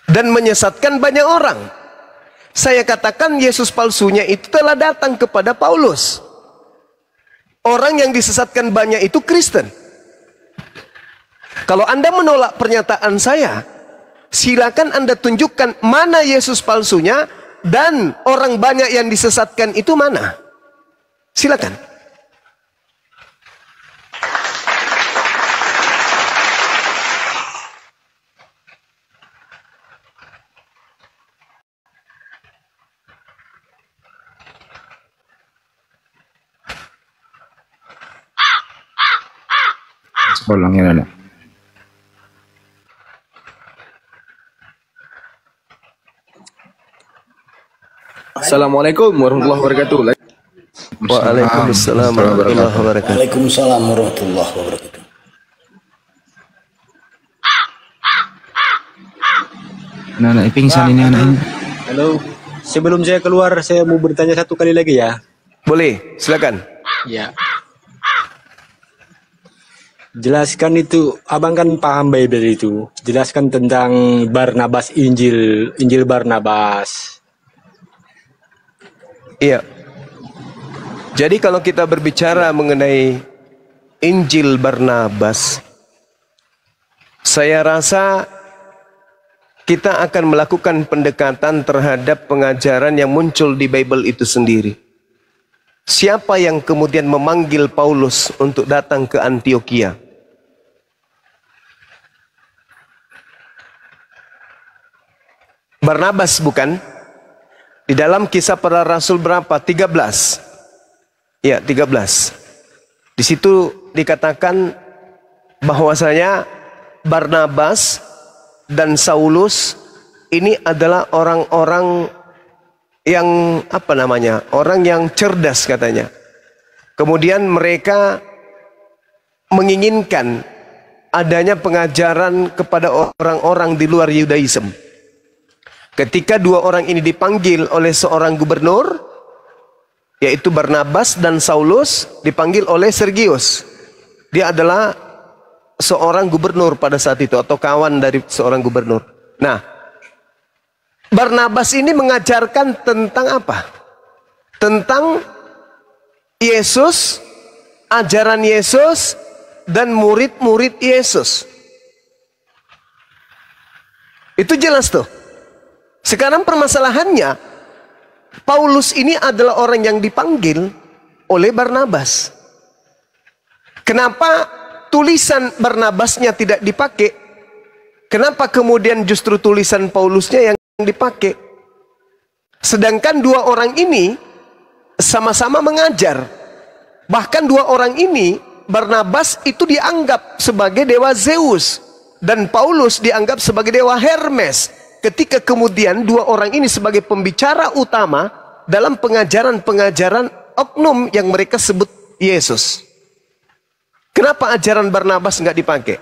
dan menyesatkan banyak orang. Saya katakan Yesus palsunya itu telah datang kepada Paulus. Orang yang disesatkan banyak itu Kristen. Kalau Anda menolak pernyataan saya, silakan Anda tunjukkan mana Yesus palsunya dan orang banyak yang disesatkan itu mana. Silakan. Ulangin ada. Assalamualaikum warahmatullahi wabarakatuh. Waalaikumsalam warahmatullahi wabarakatuh. Waalaikumsalam warahmatullahi wabarakatuh. Anak pingsan ini anak ini. Halo, sebelum saya keluar saya mau bertanya satu kali lagi ya. Boleh, silakan. Ya. Jelaskan itu, abang kan paham Bible itu. Jelaskan tentang Barnabas, Injil Barnabas. Iya. Jadi kalau kita berbicara mengenai Injil Barnabas, saya rasa kita akan melakukan pendekatan terhadap pengajaran yang muncul di Bible itu sendiri. Siapa yang kemudian memanggil Paulus untuk datang ke Antioquia? Barnabas bukan? Di dalam Kisah Para Rasul berapa? 13. Ya, 13. Di situ dikatakan bahwasanya Barnabas dan Saulus ini adalah orang-orang yang orang yang cerdas katanya. Kemudian mereka menginginkan adanya pengajaran kepada orang-orang di luar Yudaism. Ketika dua orang ini dipanggil oleh seorang gubernur, yaitu Barnabas dan Saulus, dipanggil oleh Sergius. Dia adalah seorang gubernur pada saat itu, atau kawan dari seorang gubernur. Nah, Barnabas ini mengajarkan tentang apa? Tentang Yesus, ajaran Yesus, dan murid-murid Yesus. Itu jelas tuh. Sekarang permasalahannya, Paulus ini adalah orang yang dipanggil oleh Barnabas. Kenapa tulisan Barnabasnya tidak dipakai? Kenapa kemudian justru tulisan Paulusnya yang dipakai? Sedangkan dua orang ini sama-sama mengajar. Bahkan dua orang ini, Barnabas itu dianggap sebagai dewa Zeus dan Paulus dianggap sebagai dewa Hermes. Ketika kemudian dua orang ini sebagai pembicara utama dalam pengajaran-pengajaran oknum yang mereka sebut Yesus. Kenapa ajaran Barnabas nggak dipakai?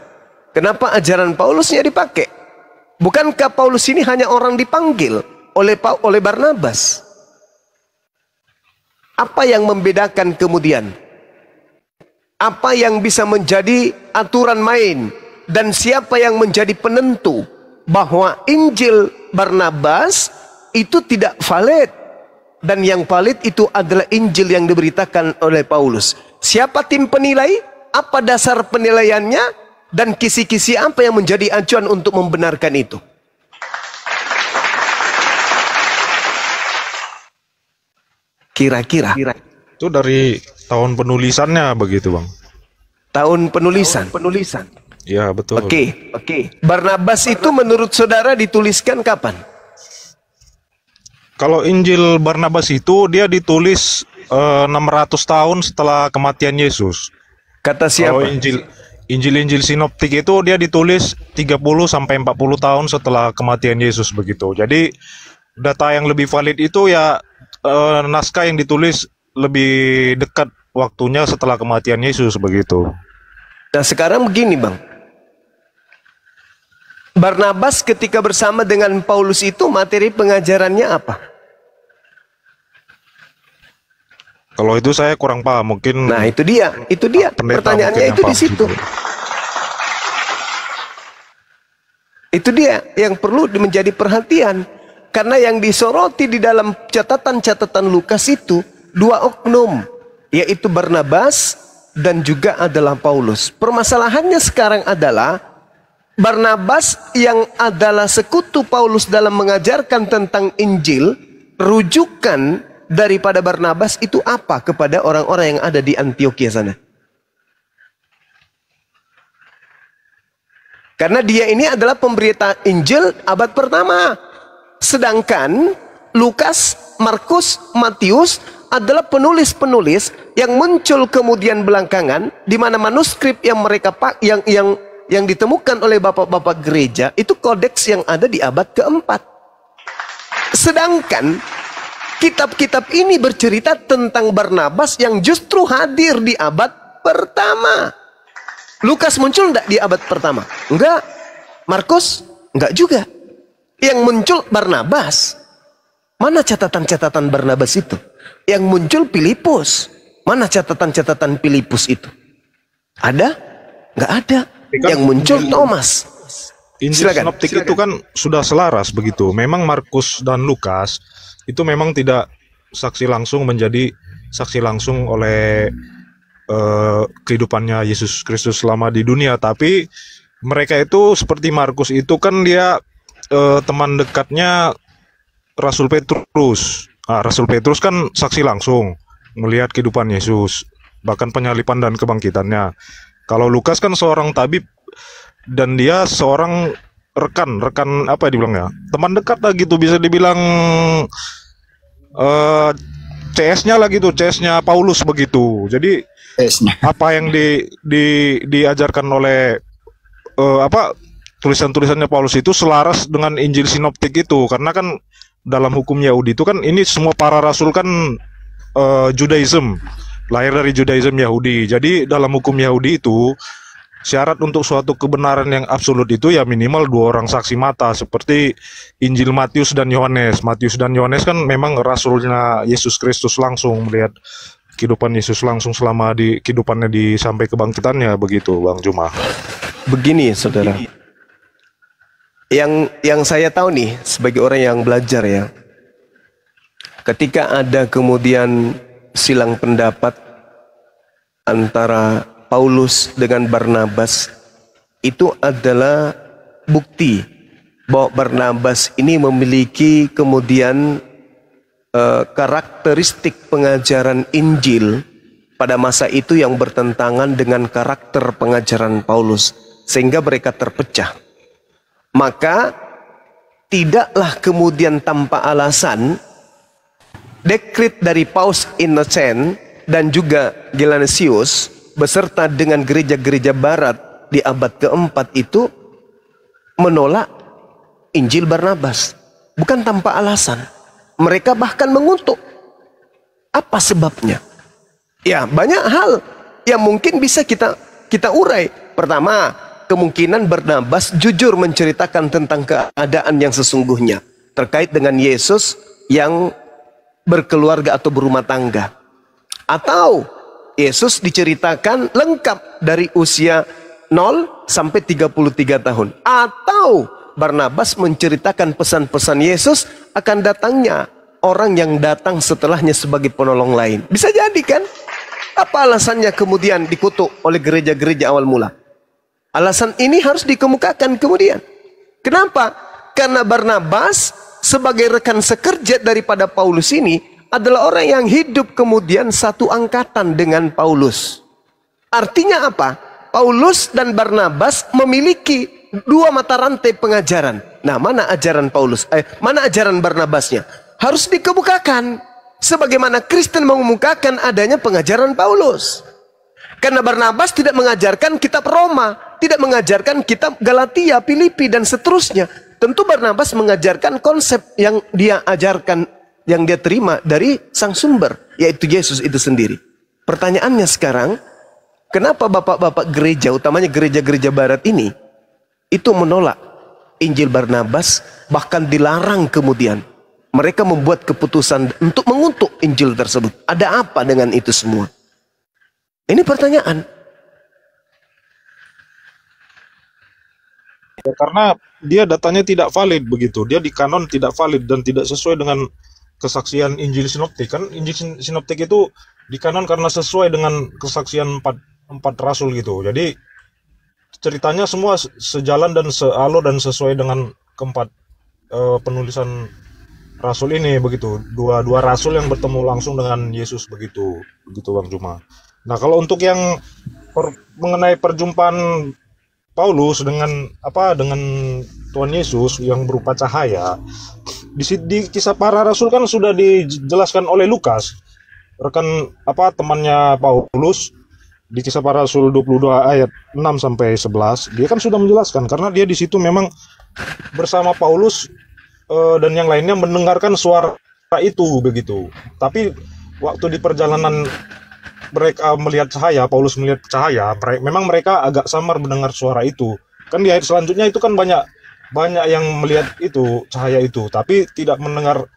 Kenapa ajaran Paulusnya dipakai? Bukankah Paulus ini hanya orang dipanggil oleh Barnabas? Apa yang membedakan kemudian? Apa yang bisa menjadi aturan main? Dan siapa yang menjadi penentu bahwa Injil Barnabas itu tidak valid? Dan yang valid itu adalah Injil yang diberitakan oleh Paulus. Siapa tim penilai? Apa dasar penilaiannya? Dan kisi-kisi apa yang menjadi acuan untuk membenarkan itu? Kira-kira. Itu dari tahun penulisannya begitu, Bang. Tahun penulisan. Ya, betul. Oke. Barnabas itu menurut saudara dituliskan kapan? Kalau Injil Barnabas itu dia ditulis 600 tahun setelah kematian Yesus. Kata siapa? Kalau Injil sinoptik itu dia ditulis 30 sampai 40 tahun setelah kematian Yesus begitu. Jadi data yang lebih valid itu ya naskah yang ditulis lebih dekat waktunya setelah kematian Yesus begitu. Nah, sekarang begini, Bang. Barnabas ketika bersama dengan Paulus itu materi pengajarannya apa? Kalau itu saya kurang paham, mungkin. Nah, itu dia. Pertanyaannya itu di situ. Itu dia yang perlu menjadi perhatian. Karena yang disoroti di dalam catatan-catatan Lukas itu dua oknum, yaitu Barnabas dan juga adalah Paulus. Permasalahannya sekarang adalah Barnabas yang adalah sekutu Paulus dalam mengajarkan tentang Injil, rujukan daripada Barnabas itu apa kepada orang-orang yang ada di Antioquia sana? Karena dia ini adalah pemberita Injil abad pertama. Sedangkan Lukas, Markus, Matius adalah penulis-penulis yang muncul kemudian belakangan, di mana manuskrip yang mereka yang ditemukan oleh bapak-bapak gereja itu kodeks yang ada di abad keempat. Sedangkan kitab-kitab ini bercerita tentang Barnabas yang justru hadir di abad pertama. Lukas muncul enggak di abad pertama? Enggak. Markus? Enggak juga. Yang muncul Barnabas. Mana catatan-catatan Barnabas itu? Yang muncul Filipus. Mana catatan-catatan Filipus itu? Ada? Enggak ada. Yang muncul Thomas. Injil sinoptik itu kan sudah selaras begitu. Memang Markus dan Lukas itu memang tidak saksi langsung menjadi saksi langsung oleh kehidupannya Yesus Kristus selama di dunia, tapi mereka itu seperti Markus itu kan dia teman dekatnya Rasul Petrus. Rasul Petrus kan saksi langsung melihat kehidupan Yesus, bahkan penyaliban dan kebangkitannya. Kalau Lukas kan seorang tabib dan dia seorang rekan apa dibilangnya, teman dekat lah gitu, bisa dibilang CS-nya lah gitu, CS-nya Paulus begitu. Jadi apa yang diajarkan oleh tulisan-tulisannya Paulus itu selaras dengan Injil sinoptik itu, karena kan dalam hukum Yahudi itu kan ini semua para rasul kan Judaism, lahir dari Judaism Yahudi. Jadi dalam hukum Yahudi itu syarat untuk suatu kebenaran yang absolut itu ya minimal 2 orang saksi mata, seperti Injil Matius dan Yohanes. Matius dan Yohanes kan memang rasulnya Yesus Kristus langsung, melihat kehidupan Yesus langsung selama di kehidupannya sampai kebangkitannya begitu, Bang Juma. Begini, saudara. Yang saya tahu nih sebagai orang yang belajar ya, ketika ada kemudian silang pendapat antara Paulus dengan Barnabas, itu adalah bukti bahwa Barnabas ini memiliki kemudian karakteristik pengajaran Injil pada masa itu yang bertentangan dengan karakter pengajaran Paulus, sehingga mereka terpecah. Maka tidaklah kemudian tanpa alasan dekret dari Paus Innocent dan juga Gelasius beserta dengan gereja-gereja barat di abad keempat itu menolak Injil Barnabas. Bukan tanpa alasan. Mereka bahkan mengutuk. Apa sebabnya? Ya, banyak hal yang mungkin bisa kita urai. Pertama, kemungkinan Barnabas jujur menceritakan tentang keadaan yang sesungguhnya terkait dengan Yesus yang berkeluarga atau berumah tangga. Atau Yesus diceritakan lengkap dari usia 0 sampai 33 tahun. Atau Barnabas menceritakan pesan-pesan Yesus akan datangnya orang yang datang setelahnya sebagai penolong lain. Bisa jadi kan? Apa alasannya kemudian dikutuk oleh gereja-gereja awal mula? Alasan ini harus dikemukakan kemudian. Kenapa? Karena Barnabas sebagai rekan sekerja daripada Paulus ini adalah orang yang hidup kemudian satu angkatan dengan Paulus. Artinya apa? Paulus dan Barnabas memiliki dua mata rantai pengajaran. Nah, mana ajaran Paulus? Mana ajaran Barnabasnya? Harus dikemukakan. Sebagaimana Kristen mengemukakan adanya pengajaran Paulus. Karena Barnabas tidak mengajarkan kitab Roma, tidak mengajarkan kitab Galatia, Filipi, dan seterusnya. Tentu Barnabas mengajarkan konsep yang dia ajarkan, yang dia terima dari sang sumber, yaitu Yesus itu sendiri. Pertanyaannya sekarang, kenapa bapak-bapak gereja, utamanya gereja-gereja barat ini, itu menolak Injil Barnabas, bahkan dilarang kemudian. Mereka membuat keputusan untuk mengutuk Injil tersebut. Ada apa dengan itu semua? Ini pertanyaan. Ya, karena dia datanya tidak valid begitu. Dia di kanon tidak valid dan tidak sesuai dengan kesaksian Injil Sinoptik. Kan Injil Sinoptik itu di kanon karena sesuai dengan kesaksian empat rasul gitu. Jadi ceritanya semua sejalan dan sealur dan sesuai dengan keempat penulisan rasul ini begitu. Dua rasul yang bertemu langsung dengan Yesus begitu Bang Juma. Nah, kalau untuk yang mengenai perjumpaan Paulus dengan Tuhan Yesus yang berupa cahaya, di kisah para rasul kan sudah dijelaskan oleh Lukas, rekan temannya Paulus, di kisah para rasul 22 ayat 6 sampai 11, dia kan sudah menjelaskan karena dia di situ memang bersama Paulus dan yang lainnya mendengarkan suara itu begitu. Tapi waktu di perjalanan mereka melihat cahaya, Paulus melihat cahaya, memang mereka agak samar mendengar suara itu. Kan di ayat selanjutnya itu kan banyak yang melihat itu cahaya itu, tapi tidak mendengar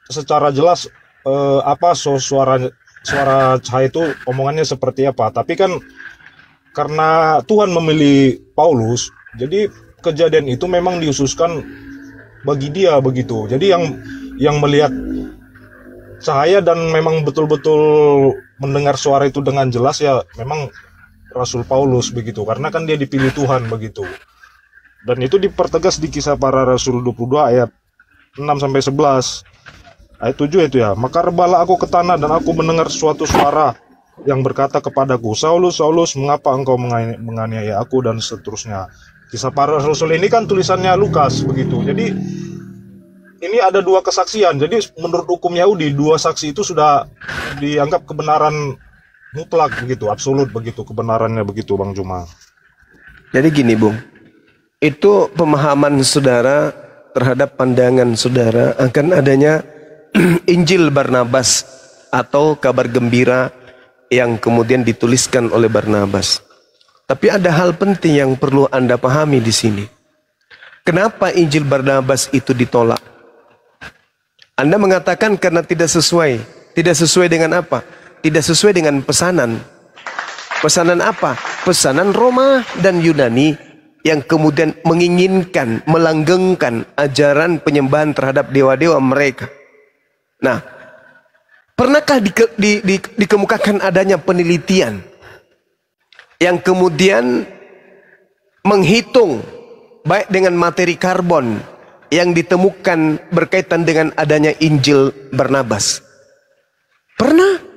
secara jelas suara cahaya itu omongannya seperti apa. Tapi kan karena Tuhan memilih Paulus, jadi kejadian itu memang diususkan bagi dia begitu. Jadi yang melihat cahaya dan memang betul-betul mendengar suara itu dengan jelas ya memang Rasul Paulus begitu, karena kan dia dipilih Tuhan begitu. Dan itu dipertegas di kisah para rasul 22 ayat 6 sampai 11. Ayat 7 itu ya. Maka rebalah aku ke tanah dan aku mendengar suatu suara yang berkata kepadaku, Saulus, Saulus, mengapa engkau menganiaya aku, dan seterusnya. Kisah para rasul ini kan tulisannya Lukas begitu. Jadi ini ada dua kesaksian. Jadi menurut hukum Yahudi, dua saksi itu sudah dianggap kebenaran mutlak begitu, absolut begitu kebenarannya begitu, Bang Juma. Jadi gini, Bung. Itu pemahaman saudara terhadap pandangan saudara akan adanya Injil Barnabas atau kabar gembira yang kemudian dituliskan oleh Barnabas. Tapi ada hal penting yang perlu Anda pahami di sini. Kenapa Injil Barnabas itu ditolak? Anda mengatakan karena tidak sesuai. Tidak sesuai dengan apa? Tidak sesuai dengan pesanan. Pesanan apa? Pesanan Roma dan Yunani yang kemudian menginginkan, melanggengkan ajaran penyembahan terhadap dewa-dewa mereka. Nah, pernahkah dikemukakan adanya penelitian yang kemudian menghitung baik dengan materi karbon yang ditemukan berkaitan dengan adanya Injil Barnabas? Pernah.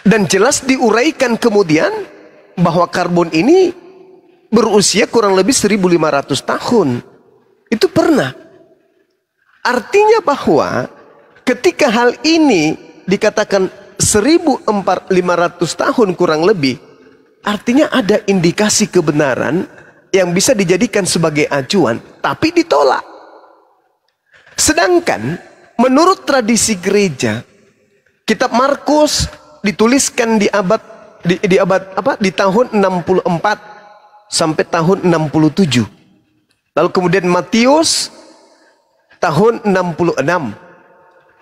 Dan jelas diuraikan kemudian bahwa karbon ini berusia kurang lebih 1500 tahun. Itu pernah. Artinya bahwa ketika hal ini dikatakan 1500 tahun kurang lebih, artinya ada indikasi kebenaran yang bisa dijadikan sebagai acuan, tapi ditolak. Sedangkan menurut tradisi gereja, kitab Markus dituliskan di tahun 64 sampai tahun 67. Lalu kemudian Matius tahun 66.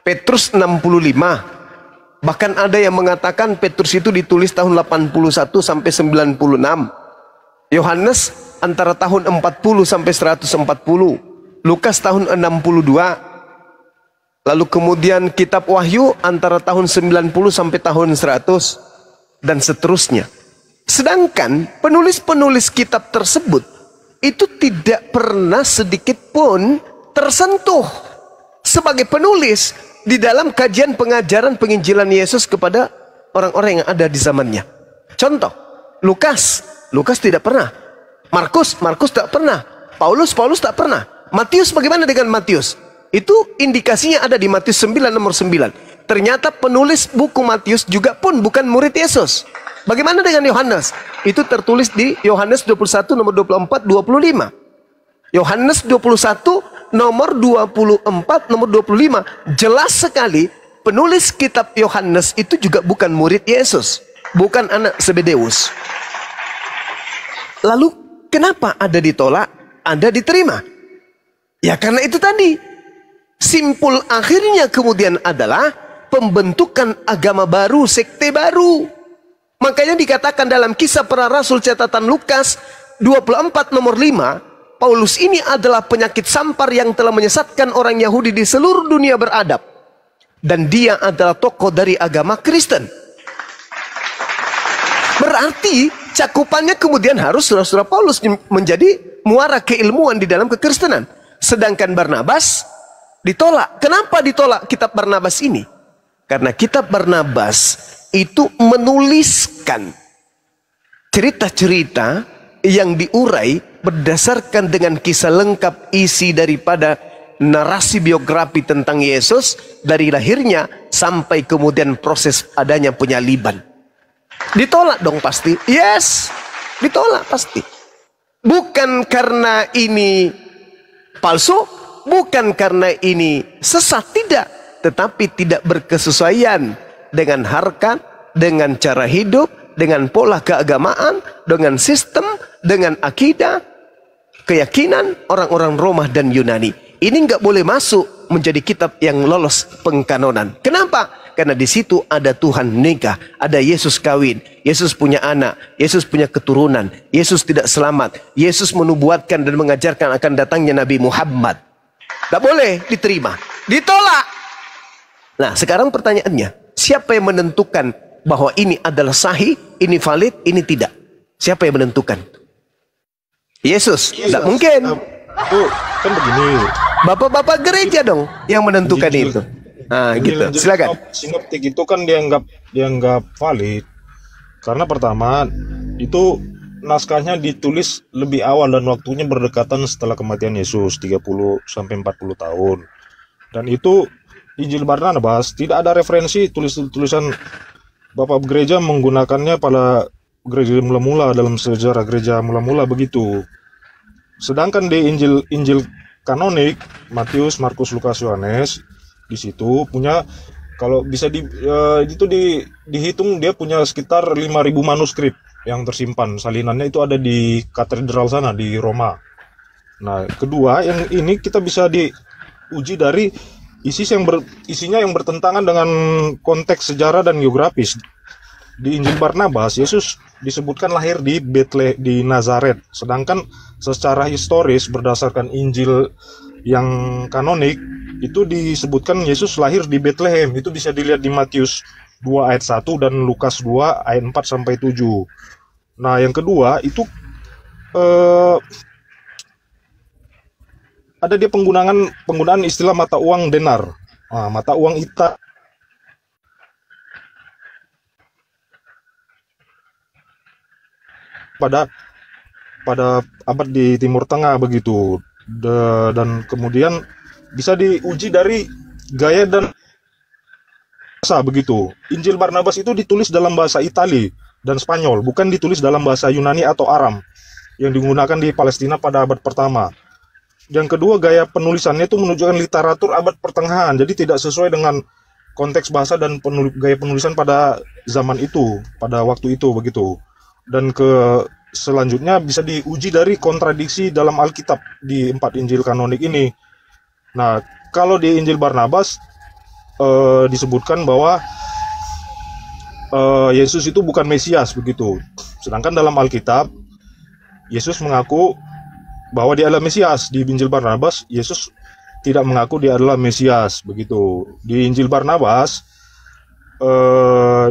Petrus 65. Bahkan ada yang mengatakan Petrus itu ditulis tahun 81 sampai 96. Yohanes antara tahun 40 sampai 140. Lukas tahun 62. Lalu kemudian kitab Wahyu antara tahun 90 sampai tahun 100 dan seterusnya. Sedangkan penulis-penulis kitab tersebut itu tidak pernah sedikit pun tersentuh sebagai penulis di dalam kajian pengajaran penginjilan Yesus kepada orang-orang yang ada di zamannya. Contoh, Lukas tidak pernah. Markus tak pernah. Paulus tak pernah. Matius, bagaimana dengan Matius? Itu indikasinya ada di Matius 9 nomor 9. Ternyata penulis buku Matius juga pun bukan murid Yesus. Bagaimana dengan Yohanes? Itu tertulis di Yohanes 21 nomor 24 25. Yohanes 21 nomor 24 nomor 25 jelas sekali penulis kitab Yohanes itu juga bukan murid Yesus, bukan anak Zebedeus. Lalu kenapa ada ditolak, ada diterima? Ya karena itu tadi. Simpul akhirnya kemudian adalah pembentukan agama baru, sekte baru. Makanya dikatakan dalam Kisah Para Rasul catatan Lukas 24 nomor 5, Paulus ini adalah penyakit sampar yang telah menyesatkan orang Yahudi di seluruh dunia beradab. Dan dia adalah tokoh dari agama Kristen. Berarti cakupannya kemudian harus saudara-saudara Paulus menjadi muara keilmuan di dalam kekristenan. Sedangkan Barnabas ditolak. Kenapa ditolak kitab Barnabas ini? Karena kitab Barnabas itu menuliskan cerita-cerita yang diurai berdasarkan dengan kisah lengkap isi daripada narasi biografi tentang Yesus dari lahirnya sampai kemudian proses adanya penyaliban. Ditolak dong pasti. Yes, ditolak pasti. Bukan karena ini palsu, bukan karena ini sesat, tidak. Tetapi tidak berkesesuaian dengan harkat, dengan cara hidup, dengan pola keagamaan, dengan sistem, dengan akidah, keyakinan orang-orang Roma dan Yunani. Ini nggak boleh masuk menjadi kitab yang lolos pengkanonan. Kenapa? Karena di situ ada Tuhan nikah, ada Yesus kawin, Yesus punya anak, Yesus punya keturunan, Yesus tidak selamat, Yesus menubuatkan dan mengajarkan akan datangnya Nabi Muhammad. Tidak boleh diterima, ditolak. Nah sekarang pertanyaannya, siapa yang menentukan bahwa ini adalah sahih, ini valid, ini tidak? Siapa yang menentukan? Yesus. Tidak mungkin. Itu kan begini. Bapak-bapak gereja dong yang menentukan itu. Nah, gitu. Silakan. Sinoptik itu kan dianggap valid karena pertama itu naskahnya ditulis lebih awal dan waktunya berdekatan setelah kematian Yesus 30 sampai 40 tahun. Dan itu Injil Barnabas tidak ada referensi tulisan Bapak gereja menggunakannya pada gereja mula-mula dalam sejarah gereja mula-mula begitu. Sedangkan di Injil kanonik Matius, Markus, Lukas, Yohanes di situ punya, kalau bisa dihitung dia punya sekitar 5.000 manuskrip yang tersimpan. Salinannya itu ada di katedral sana di Roma. Nah, kedua yang ini kita bisa diuji dari isinya yang bertentangan dengan konteks sejarah dan geografis. Di Injil Barnabas, Yesus disebutkan lahir di Bethlehem di Nazaret, sedangkan secara historis berdasarkan Injil yang kanonik itu disebutkan Yesus lahir di Bethlehem. Itu bisa dilihat di Matius 2 ayat 1 dan Lukas 2 ayat 4 sampai 7. Nah, yang kedua itu ada dia penggunaan istilah mata uang denar. Nah, mata uang Ita pada abad di Timur Tengah begitu. Dan kemudian bisa diuji dari gaya dan bahasa begitu. Injil Barnabas itu ditulis dalam bahasa Itali dan Spanyol, bukan ditulis dalam bahasa Yunani atau Aram yang digunakan di Palestina pada abad pertama. Yang kedua, gaya penulisannya itu menunjukkan literatur abad pertengahan, jadi tidak sesuai dengan konteks bahasa dan gaya penulisan pada zaman itu, pada waktu itu begitu. Dan selanjutnya bisa diuji dari kontradiksi dalam Alkitab di 4 Injil kanonik ini. Nah, kalau di Injil Barnabas disebutkan bahwa Yesus itu bukan Mesias begitu. Sedangkan dalam Alkitab Yesus mengaku bahwa dia adalah Mesias. Di Injil Barnabas Yesus tidak mengaku dia adalah Mesias begitu. Di Injil Barnabas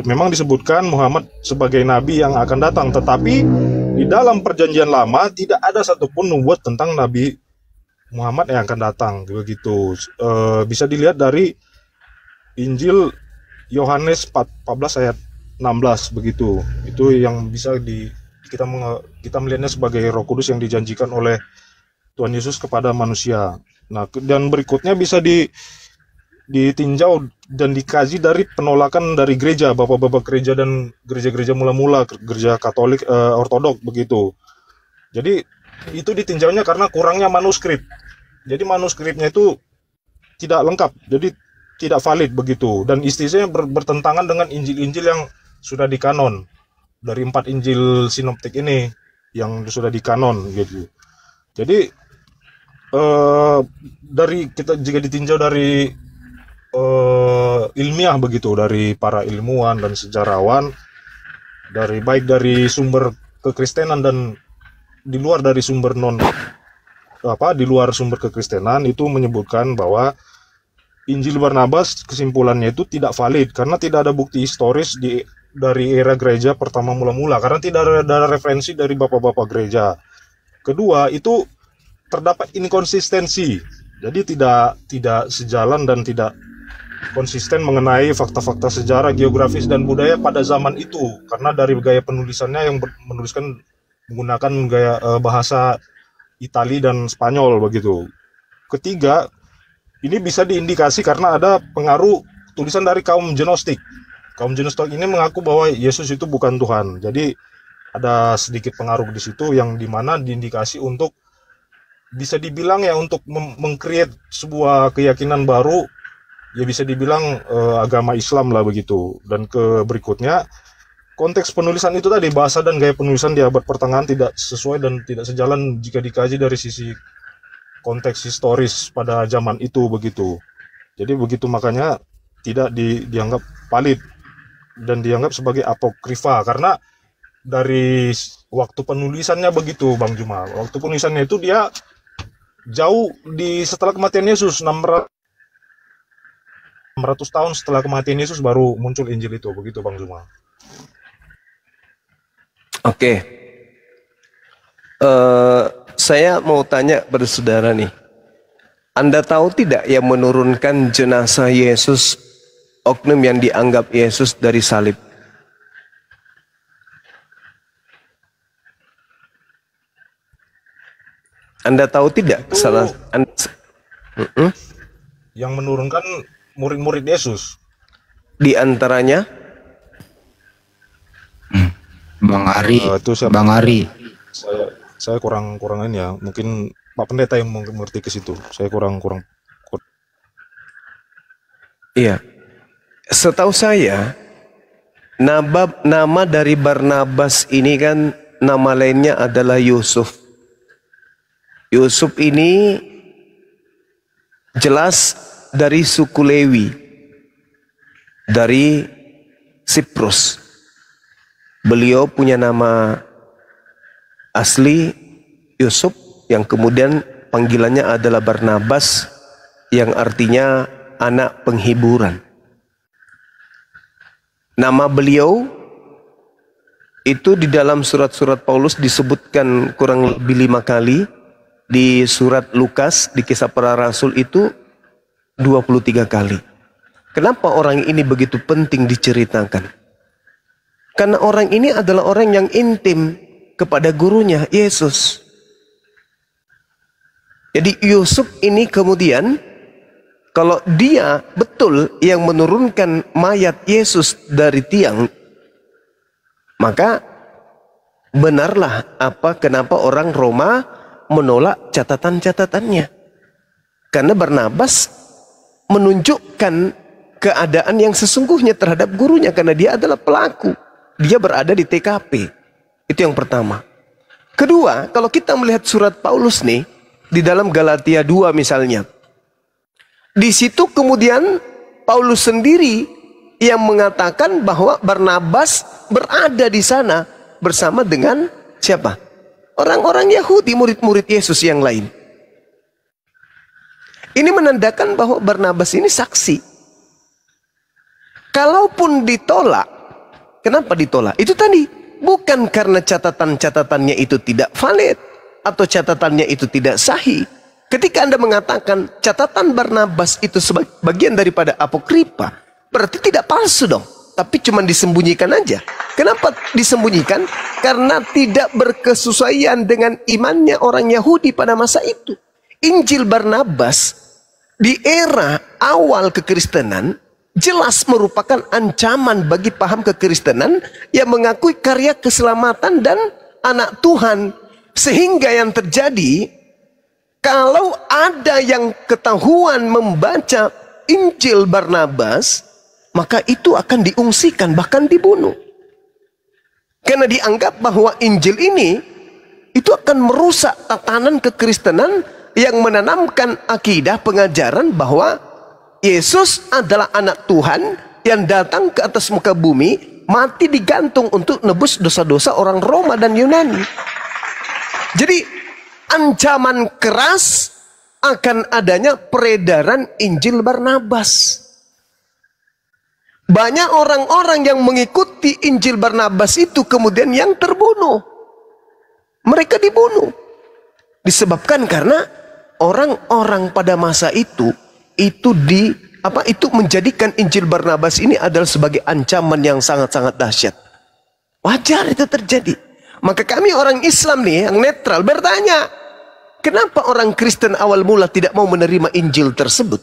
memang disebutkan Muhammad sebagai nabi yang akan datang, tetapi di dalam perjanjian lama tidak ada satupun nubuat tentang Nabi Muhammad yang akan datang begitu. Bisa dilihat dari Injil Yohanes 14 ayat 16 begitu. Itu yang bisa kita melihatnya sebagai Roh Kudus yang dijanjikan oleh Tuhan Yesus kepada manusia. Nah, dan berikutnya bisa ditinjau dan dikaji dari penolakan dari gereja, bapak-bapak gereja dan gereja-gereja mula-mula, gereja Katolik Ortodok begitu. Jadi itu ditinjaunya karena kurangnya manuskrip. Jadi manuskripnya itu tidak lengkap, jadi tidak valid begitu. Dan istilahnya bertentangan dengan Injil-Injil yang sudah dikanon dari 4 Injil sinoptik ini yang sudah dikanon gitu. Jadi dari kita jika ditinjau dari ilmiah begitu, dari para ilmuwan dan sejarawan, baik dari sumber kekristenan dan di luar dari sumber di luar sumber kekristenan, itu menyebutkan bahwa Injil Barnabas kesimpulannya itu tidak valid karena tidak ada bukti historis dari era gereja pertama mula-mula, karena tidak ada referensi dari bapak-bapak gereja. Kedua, itu terdapat inkonsistensi. Jadi tidak sejalan dan tidak konsisten mengenai fakta-fakta sejarah, geografis dan budaya pada zaman itu, karena dari gaya penulisannya yang menuliskan menggunakan gaya bahasa Itali dan Spanyol begitu. Ketiga, ini bisa diindikasi karena ada pengaruh tulisan dari kaum Gnostik. Kaum Gnostik ini mengaku bahwa Yesus itu bukan Tuhan. Jadi ada sedikit pengaruh di situ yang dimana diindikasi untuk bisa dibilang ya untuk meng-create sebuah keyakinan baru, ya bisa dibilang agama Islam lah begitu. Dan berikutnya konteks penulisan itu tadi, bahasa dan gaya penulisan di abad pertengahan tidak sesuai dan tidak sejalan jika dikaji dari sisi konteks historis pada zaman itu begitu. Jadi begitu, makanya tidak dianggap valid dan dianggap sebagai apokrifa karena dari waktu penulisannya begitu, Bang Juma. Waktu penulisannya itu dia jauh setelah kematian Yesus, 600 tahun setelah kematian Yesus baru muncul Injil itu, begitu Bang Juma. Oke. Saya mau tanya pada saudara nih. Anda tahu tidak yang menurunkan jenazah Yesus, oknum yang dianggap Yesus dari salib? Anda tahu tidak? Yang menurunkan murid-murid Yesus. Di antaranya Bang Ari. Bang Ari. Saya kurang ini ya. Mungkin Pak Pendeta yang mengerti ke situ. Saya kurang. Iya. Setahu saya, nama dari Barnabas ini kan nama lainnya adalah Yusuf. Yusuf ini jelas dari suku Lewi, dari Siprus. Beliau punya nama asli Yusuf, yang kemudian panggilannya adalah Barnabas, yang artinya anak penghiburan. Nama beliau itu di dalam surat-surat Paulus disebutkan kurang lebih 5 kali. Di surat Lukas, di Kisah Para Rasul itu 23 kali. Kenapa orang ini begitu penting diceritakan? Karena orang ini adalah orang yang intim kepada gurunya, Yesus. Jadi Yusuf ini kemudian, kalau dia betul yang menurunkan mayat Yesus dari tiang, maka benarlah kenapa orang Roma menolak catatan-catatannya. Karena Barnabas menunjukkan keadaan yang sesungguhnya terhadap gurunya, karena dia adalah pelaku. Dia berada di TKP. Itu yang pertama. Kedua, kalau kita melihat surat Paulus nih, di dalam Galatia 2 misalnya. Di situ kemudian Paulus sendiri yang mengatakan bahwa Barnabas berada di sana bersama dengan siapa? Orang-orang Yahudi, murid-murid Yesus yang lain. Ini menandakan bahwa Barnabas ini saksi. Kalaupun ditolak, kenapa ditolak? Itu tadi, bukan karena catatan-catatannya itu tidak valid atau catatannya itu tidak sahih. Ketika Anda mengatakan catatan Barnabas itu bagian daripada apokripa, berarti tidak palsu dong, tapi cuma disembunyikan aja. Kenapa disembunyikan? Karena tidak berkesesuaian dengan imannya orang Yahudi pada masa itu. Injil Barnabas di era awal kekristenan jelas merupakan ancaman bagi paham kekristenan yang mengakui karya keselamatan dan anak Tuhan. Sehingga yang terjadi, kalau ada yang ketahuan membaca Injil Barnabas, maka itu akan diungsikan, bahkan dibunuh. Karena dianggap bahwa Injil ini itu akan merusak tatanan kekristenan yang menanamkan akidah pengajaran bahwa Yesus adalah anak Tuhan yang datang ke atas muka bumi, mati digantung untuk nebus dosa-dosa orang Roma dan Yunani. Jadi ancaman keras akan adanya peredaran Injil Barnabas. Banyak orang-orang yang mengikuti Injil Barnabas itu kemudian yang terbunuh. Mereka dibunuh. Disebabkan karena orang-orang pada masa itu menjadikan Injil Barnabas ini adalah sebagai ancaman yang sangat-sangat dahsyat. Wajar itu terjadi. Maka kami orang Islam nih yang netral bertanya, kenapa orang Kristen awal mula tidak mau menerima Injil tersebut?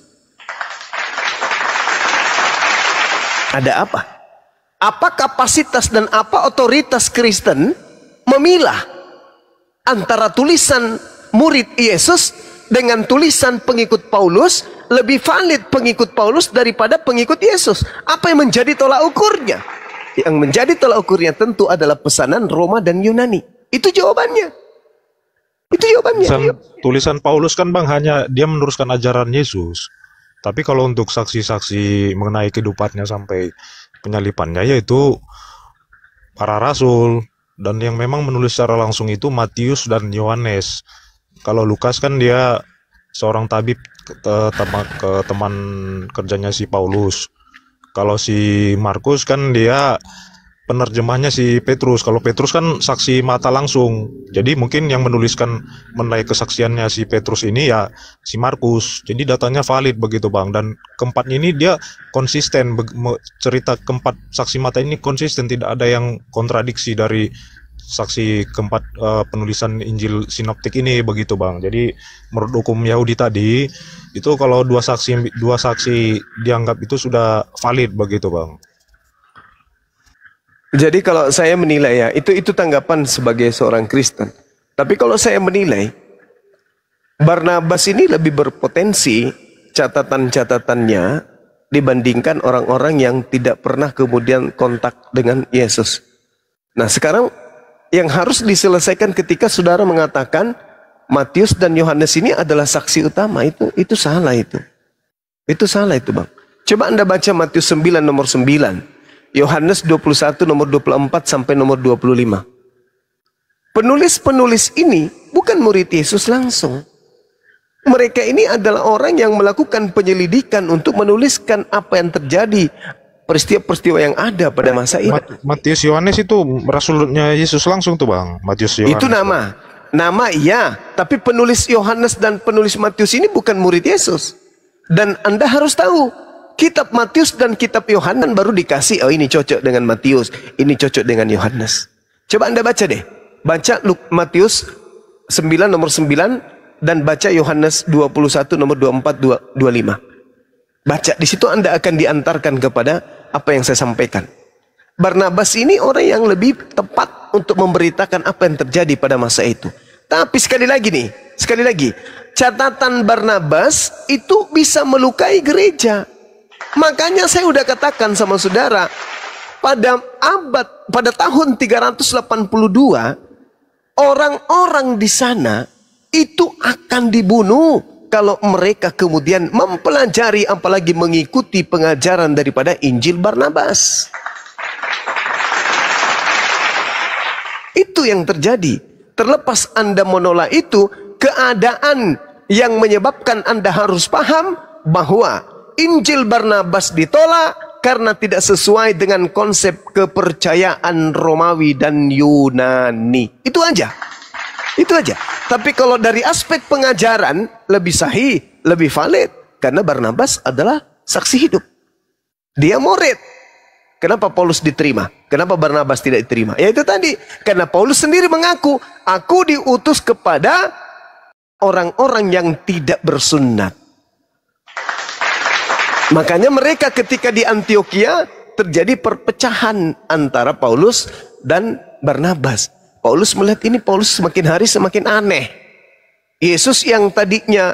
Ada apa? Apa kapasitas dan apa otoritas Kristen memilah antara tulisan murid Yesus dengan tulisan pengikut Paulus? Lebih valid pengikut Paulus daripada pengikut Yesus. Apa yang menjadi tolak ukurnya? Yang menjadi tolak ukurnya tentu adalah pesanan Roma dan Yunani. Itu jawabannya. Itu jawabannya. Tulisan Paulus kan Bang hanya dia meneruskan ajaran Yesus. Tapi kalau untuk saksi-saksi mengenai kehidupannya sampai penyalipannya, yaitu para rasul. Dan yang memang menulis secara langsung itu Matius dan Yohanes. Kalau Lukas kan dia seorang tabib ke teman kerjanya si Paulus. Kalau si Markus kan dia penerjemahnya si Petrus. Kalau Petrus kan saksi mata langsung. Jadi mungkin yang menuliskan mengenai kesaksiannya si Petrus ini ya si Markus. Jadi datanya valid begitu Bang. Dan keempat ini dia konsisten. Cerita keempat saksi mata ini konsisten. Tidak ada yang kontradiksi dari saksi keempat penulisan Injil sinoptik ini begitu Bang. Jadi menurut hukum Yahudi tadi itu kalau dua saksi dianggap itu sudah valid begitu Bang. Jadi kalau saya menilai ya, itu tanggapan sebagai seorang Kristen. Tapi kalau saya menilai, Barnabas ini lebih berpotensi catatan-catatannya dibandingkan orang-orang yang tidak pernah kemudian kontak dengan Yesus. Nah sekarang yang harus diselesaikan ketika saudara mengatakan Matius dan Yohanes ini adalah saksi utama, itu salah itu. Itu salah itu Bang. Coba Anda baca Matius 9 nomor 9. Yohanes 21 nomor 24 sampai nomor 25. Penulis-penulis ini bukan murid Yesus langsung. Mereka ini adalah orang yang melakukan penyelidikan untuk menuliskan apa yang terjadi, peristiwa-peristiwa yang ada pada masa itu. Matius Yohanes itu rasulnya Yesus langsung tuh Bang. Matius Yohanes. Itu nama iya, tapi penulis Yohanes dan penulis Matius ini bukan murid Yesus. Dan Anda harus tahu, kitab Matius dan kitab Yohanes baru dikasih, oh ini cocok dengan Matius, ini cocok dengan Yohanes. Coba Anda baca deh. Baca Matius 9 nomor 9 dan baca Yohanes 21 nomor 24 25. Baca di situ Anda akan diantarkan kepada apa yang saya sampaikan. Barnabas ini orang yang lebih tepat untuk memberitakan apa yang terjadi pada masa itu. Tapi sekali lagi, catatan Barnabas itu bisa melukai gereja. Makanya saya udah katakan sama saudara, pada tahun 382 orang-orang di sana itu akan dibunuh kalau mereka kemudian mempelajari apalagi mengikuti pengajaran daripada Injil Barnabas. Itu yang terjadi. Terlepas Anda menolak itu, keadaan yang menyebabkan Anda harus paham bahwa Injil Barnabas ditolak karena tidak sesuai dengan konsep kepercayaan Romawi dan Yunani. Itu aja. Itu aja. Tapi kalau dari aspek pengajaran lebih sahih, lebih valid, karena Barnabas adalah saksi hidup. Dia murid. Kenapa Paulus diterima? Kenapa Barnabas tidak diterima? Ya itu tadi. Karena Paulus sendiri mengaku, aku diutus kepada orang-orang yang tidak bersunat. Makanya mereka ketika di Antioquia terjadi perpecahan antara Paulus dan Barnabas. Paulus melihat ini, Paulus semakin hari semakin aneh. Yesus yang tadinya